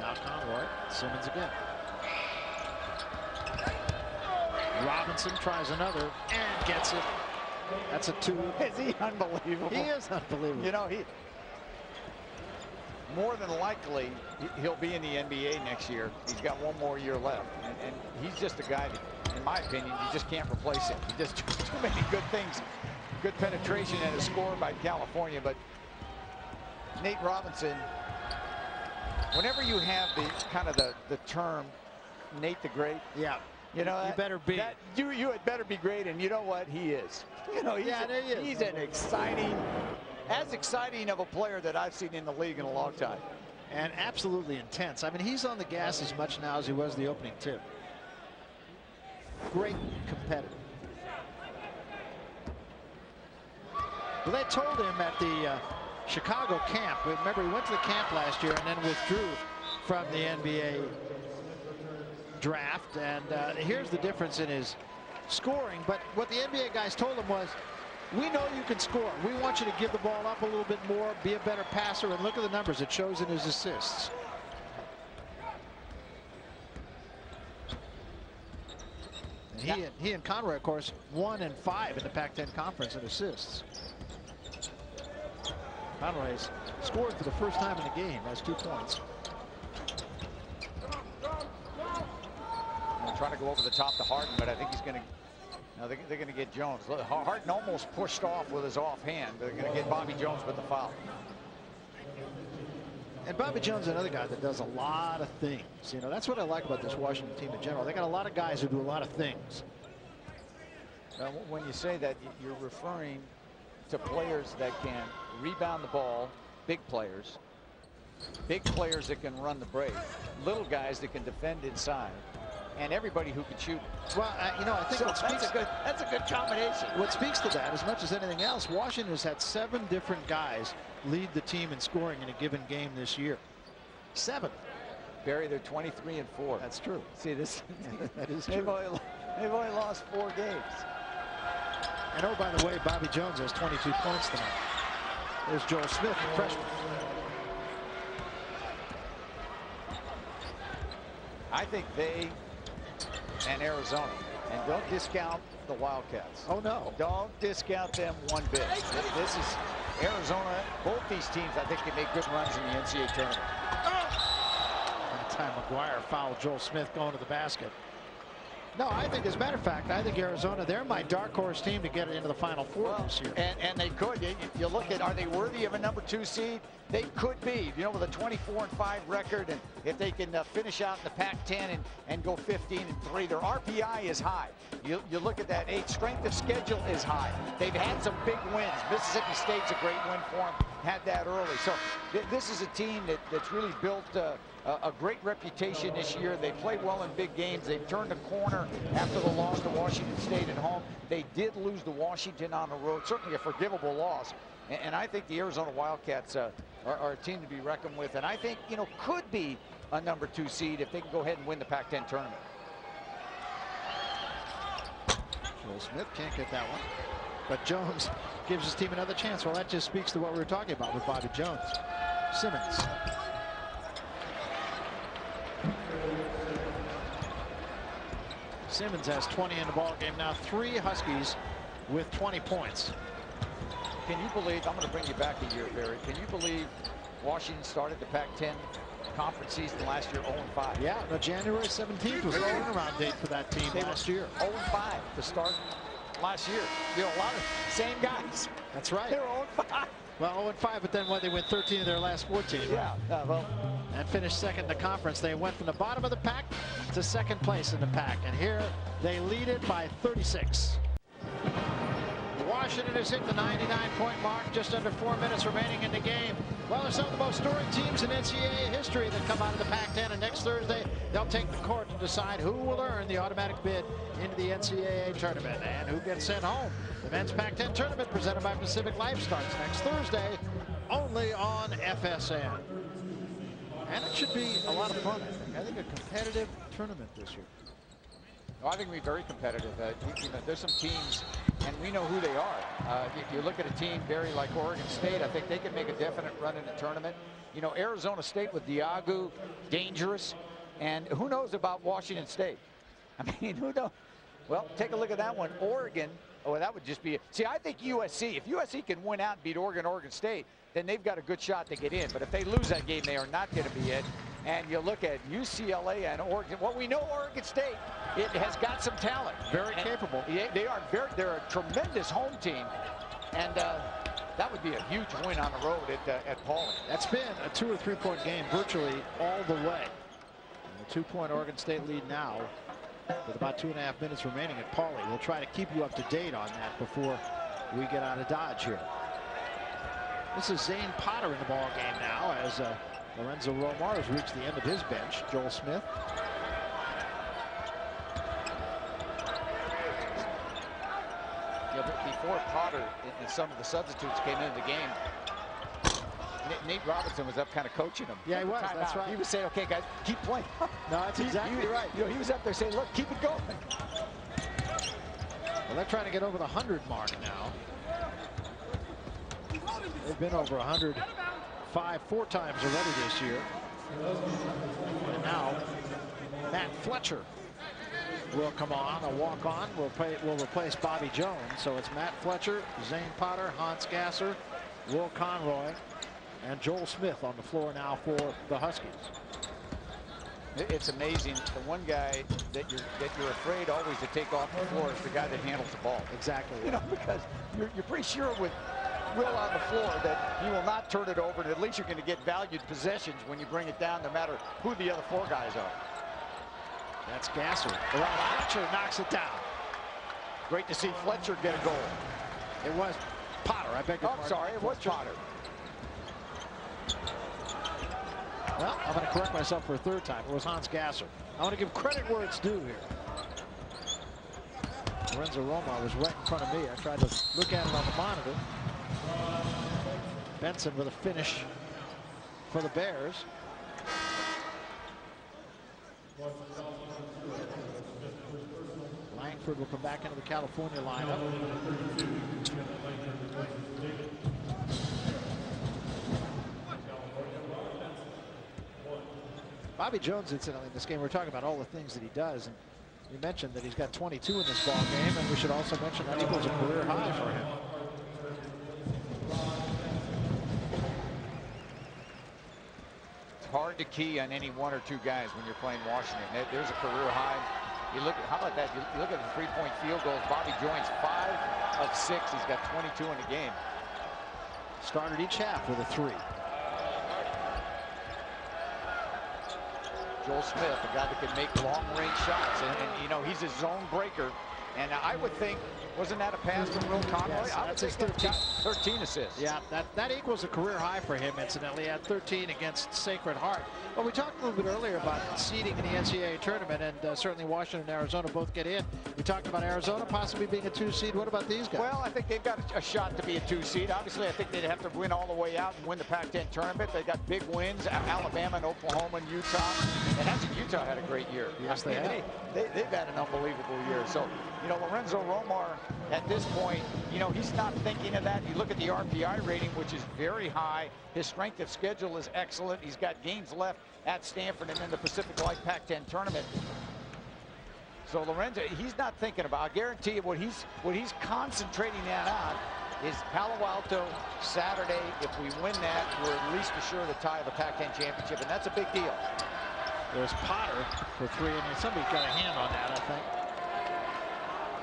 Now Conroy, Simmons again. Robinson tries another and gets it. That's a 2. Is he unbelievable? He is unbelievable. You know, more than likely, he'll be in the NBA next year. He's got 1 more year left. And he's just a guy that, in my opinion, you just can't replace him. He does too many good things. Good penetration and a score by California. But Nate Robinson, whenever you have the kind of the term Nate the Great. Yeah. You know, you better be. You had better be great, and you know what? He is. You know, he's an exciting, as exciting of a player that I've seen in the league in a long time. And absolutely intense. I mean, he's on the gas as much now as he was the opening tip. Great competitor. Well, they told him at the Chicago camp. Remember, he went to the camp last year and then withdrew from the NBA draft. And here's the difference in his scoring. But what the NBA guys told him was, we know you can score. We want you to give the ball up a little bit more, be a better passer, and look at the numbers. It shows in his assists. And he and Conroy, of course, 1 and 5 in the Pac-10 conference in assists. Conroy's scored for the first time in the game. Has 2 points. I'm trying to go over the top to Harden, but I think he's going to. No, they're going to get Jones. Harden almost pushed off with his offhand. They're going to get Bobby Jones with the foul. And Bobby Jones is another guy that does a lot of things. You know, that's what I like about this Washington team in general. They got a lot of guys who do a lot of things. When you say that, you're referring to players that can rebound the ball, big players that can run the break, little guys that can defend inside, and everybody who can shoot. Well, you know, I think that's a good combination. What speaks to that, as much as anything else, Washington has had 7 different guys lead the team in scoring in a given game this year. 7. Barry, they're 23 and 4. That's true. See this? That is true. They've only lost 4 games. And oh, by the way, Bobby Jones has 22 points tonight. There's Joel Smith, the freshman. I think they and Arizona, and don't discount the Wildcats. Oh, no. Don't discount them one bit. This is Arizona. Both these teams, I think, can make good runs in the NCAA tournament. That time McGuire fouled Joel Smith going to the basket. No, I think, as a matter of fact, I think Arizona, they're my dark horse team to get into the Final Four this year. And they could. You look at, are they worthy of a #2 seed? They could be, you know, with a 24-5 record, and if they can finish out in the Pac-10 and go 15-3, their RPI is high. You look at that, strength of schedule is high. They've had some big wins. Mississippi State's a great win for them, had that early. So this is a team that's really built a great reputation this year. They play well in big games. They've turned the corner after the loss to Washington State at home. They did lose to Washington on the road, certainly a forgivable loss. And I think the Arizona Wildcats are a team to be reckoned with, and I think, you know, could be a #2 seed if they can go ahead and win the Pac-10 tournament. Joel Smith can't get that one, but Jones gives his team another chance. Well, that just speaks to what we were talking about with Bobby Jones. Simmons. Simmons has 20 in the ball game now. 3 Huskies with 20 points. Can you believe, I'm going to bring you back a year, Barry. Can you believe Washington started the Pac-10 conference season last year 0-5? Yeah, no, January 17th was the turnaround date for that team last year. 0-5 to start last year. You know, a lot of same guys. That's right. They were 0-5. Well, 0-5, but then they win 13 of their last 14. Yeah, well. And finished second in the conference. They went from the bottom of the pack to second place in the pack. And here they lead it by 36. Washington has hit the 99-point mark, just under 4 minutes remaining in the game. Well, they're some of the most storied teams in NCAA history that come out of the Pac-10, and next Thursday they'll take the court to decide who will earn the automatic bid into the NCAA tournament and who gets sent home. The men's Pac-10 tournament presented by Pacific Life starts next Thursday, only on FSN. And it should be a lot of fun, I think. I think a competitive tournament this year. Oh, I think it'll be very competitive. You know, there's some teams, and we know who they are. You look at a team, Barry, like Oregon State, I think they can make a definite run in the tournament. You know, Arizona State with Diagu, dangerous. And who knows about Washington State? I mean, who knows? Well, take a look at that one. Oregon, oh, that would just be, see, I think USC, if USC can win out and beat Oregon State, then they've got a good shot to get in. But if they lose that game, they are not going to be in. And you look at UCLA and Oregon. Well, we know Oregon State, it has got some talent. Very capable. They're a tremendous home team. And that would be a huge win on the road at Pauley. That's been a 2 or 3 point game virtually all the way. And a 2-point Oregon State lead now with about 2.5 minutes remaining at Pauley. We'll try to keep you up to date on that before we get out of Dodge here. This is Zane Potter in the ball game now as Lorenzo Romar has reached the end of his bench. Joel Smith. Yeah, but before Potter and some of the substitutes came into the game, Nate Robinson was up kind of coaching them. Yeah, he was. That's right. He was saying, okay, guys, keep playing. No, that's exactly right. You know, he was up there saying, look, keep it going. Well, they're trying to get over the 100 mark now. They've been over 100 4 times already this year. And now Matt Fletcher will come on. A walk-on will replace Bobby Jones. So it's Matt Fletcher, Zane Potter, Hans Gasser, Will Conroy, and Joel Smith on the floor now for the Huskies. It's amazing. The one guy that you're afraid always to take off the floor is the guy that handles the ball. Exactly. You know, because you're pretty sure with Will on the floor that he will not turn it over, and at least you're going to get valued possessions when you bring it down, no matter who the other 4 guys are. That's Gasser. Fletcher knocks it down. Great to see Fletcher get a goal. It was Potter. I beg your pardon. I'm sorry, it was Potter. Well, I'm going to correct myself for a 3rd time. It was Hans Gasser. I want to give credit where it's due here. Lorenzo Romar was right in front of me. I tried to look at it on the monitor. Benson with a finish for the Bears. Langford will come back into the California lineup. Bobby Jones, incidentally, in this game, we're talking about all the things that he does. And you mentioned that he's got 22 in this ball game, and we should also mention that equals a career high for him. It's hard to key on any one or two guys when you're playing Washington. There's a career high. You look at, how about that? You look at the three-point field goals. Bobby Jones, 5 of 6. He's got 22 in the game. Started each half with a 3. Joel Smith, a guy that can make long-range shots, and you know, he's a zone breaker. And I would think, wasn't that a pass from Will Conroy? Yes, I would that's his think 13 assists. Yeah, that equals a career high for him, incidentally, at 13 against Sacred Heart. Well, we talked a little bit earlier about seeding in the NCAA tournament, and certainly Washington and Arizona both get in. We talked about Arizona possibly being a 2 seed. What about these guys? Well, I think they've got a shot to be a 2 seed. Obviously, I think they'd have to win all the way out and win the Pac-10 tournament. They've got big wins, Alabama and Oklahoma and Utah. And actually, Utah had a great year. Yes, they have. They've had an unbelievable year. So, you know, Lorenzo Romar, at this point, you know, he's not thinking of that. You look at the RPI rating, which is very high. His strength of schedule is excellent. He's got games left at Stanford and then the Pacific Light Pac-10 tournament. So Lorenzo, he's not thinking about, I guarantee you what he's concentrating that on is Palo Alto Saturday. If we win that, we're at least assured a tie of the Pac-10 championship, and that's a big deal. There's Potter for 3, and somebody got a hand on that, I think.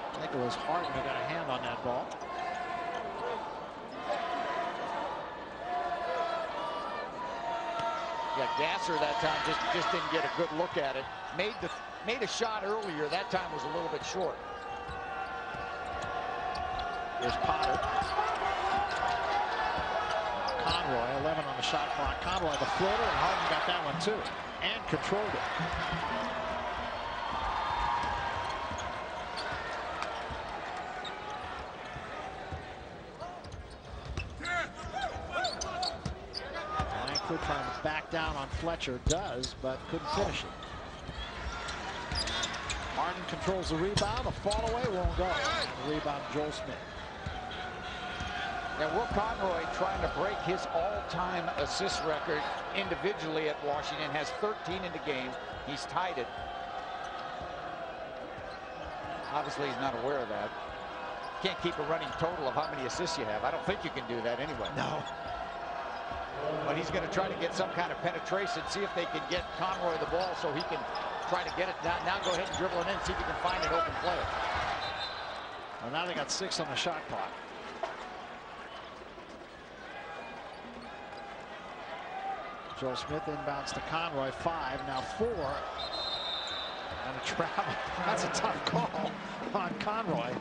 I think it was Harden who got a hand on that ball. Yeah, Gasser that time just didn't get a good look at it. Made a shot earlier. That time was a little bit short. There's Potter. Conroy, 11 on the shot clock. Conroy the floater, and Harden got that one too, and controlled it. Langford trying to back down on Fletcher, does, but couldn't finish it. Harden controls the rebound. A fall away won't go. The rebound, Joel Smith. Now, Will Conroy, trying to break his all-time assist record individually at Washington, has 13 in the game. He's tied it. Obviously, he's not aware of that. Can't keep a running total of how many assists you have. I don't think you can do that anyway. No. But he's going to try to get some kind of penetration, see if they can get Conroy the ball so he can try to get it down. Now go ahead and dribble it in, see if you can find an open player. Well, now they got 6 on the shot clock. Joel Smith inbounds to Conroy, 5, now 4. And a travel. That's a tough call on Conroy.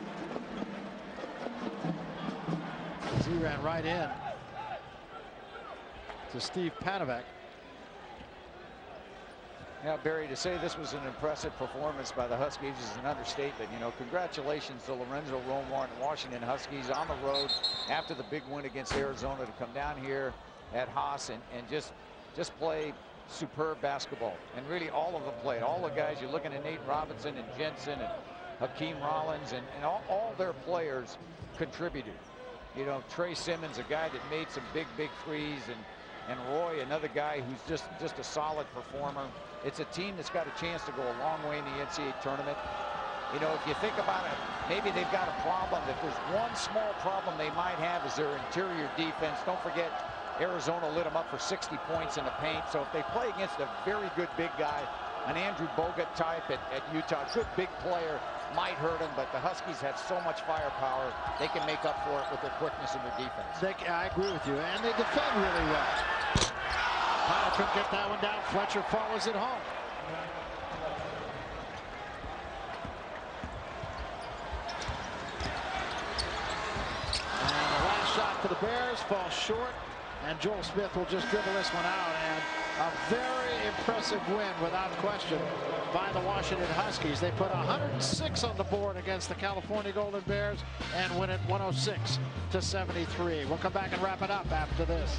As he ran right in to Steve Panovec. Yeah, Barry, to say this was an impressive performance by the Huskies is an understatement. You know, congratulations to Lorenzo Romar and Washington Huskies on the road after the big win against Arizona to come down here at Haas and just play superb basketball. And really all of them played. All the guys, you're looking at Nate Robinson and Jensen and Hakeem Rollins and all their players contributed. You know, Trey Simmons, a guy that made some big threes, and Roy, another guy who's just a solid performer. It's a team that's got a chance to go a long way in the NCAA tournament. You know, if you think about it, maybe they've got a problem. If there's one small problem they might have is their interior defense. Don't forget, Arizona lit them up for 60 points in the paint. So if they play against a very good big guy, an Andrew Bogut type at Utah, good big player, might hurt them, but the Huskies have so much firepower, they can make up for it with their quickness and their defense. I agree with you, and they defend really well. Potter couldn't get that one down. Fletcher follows it home. And the last shot for the Bears falls short, and Joel Smith will just dribble this one out. And a very impressive win, without question, by the Washington Huskies. They put 106 on the board against the California Golden Bears and win it 106-73. We'll come back and wrap it up after this.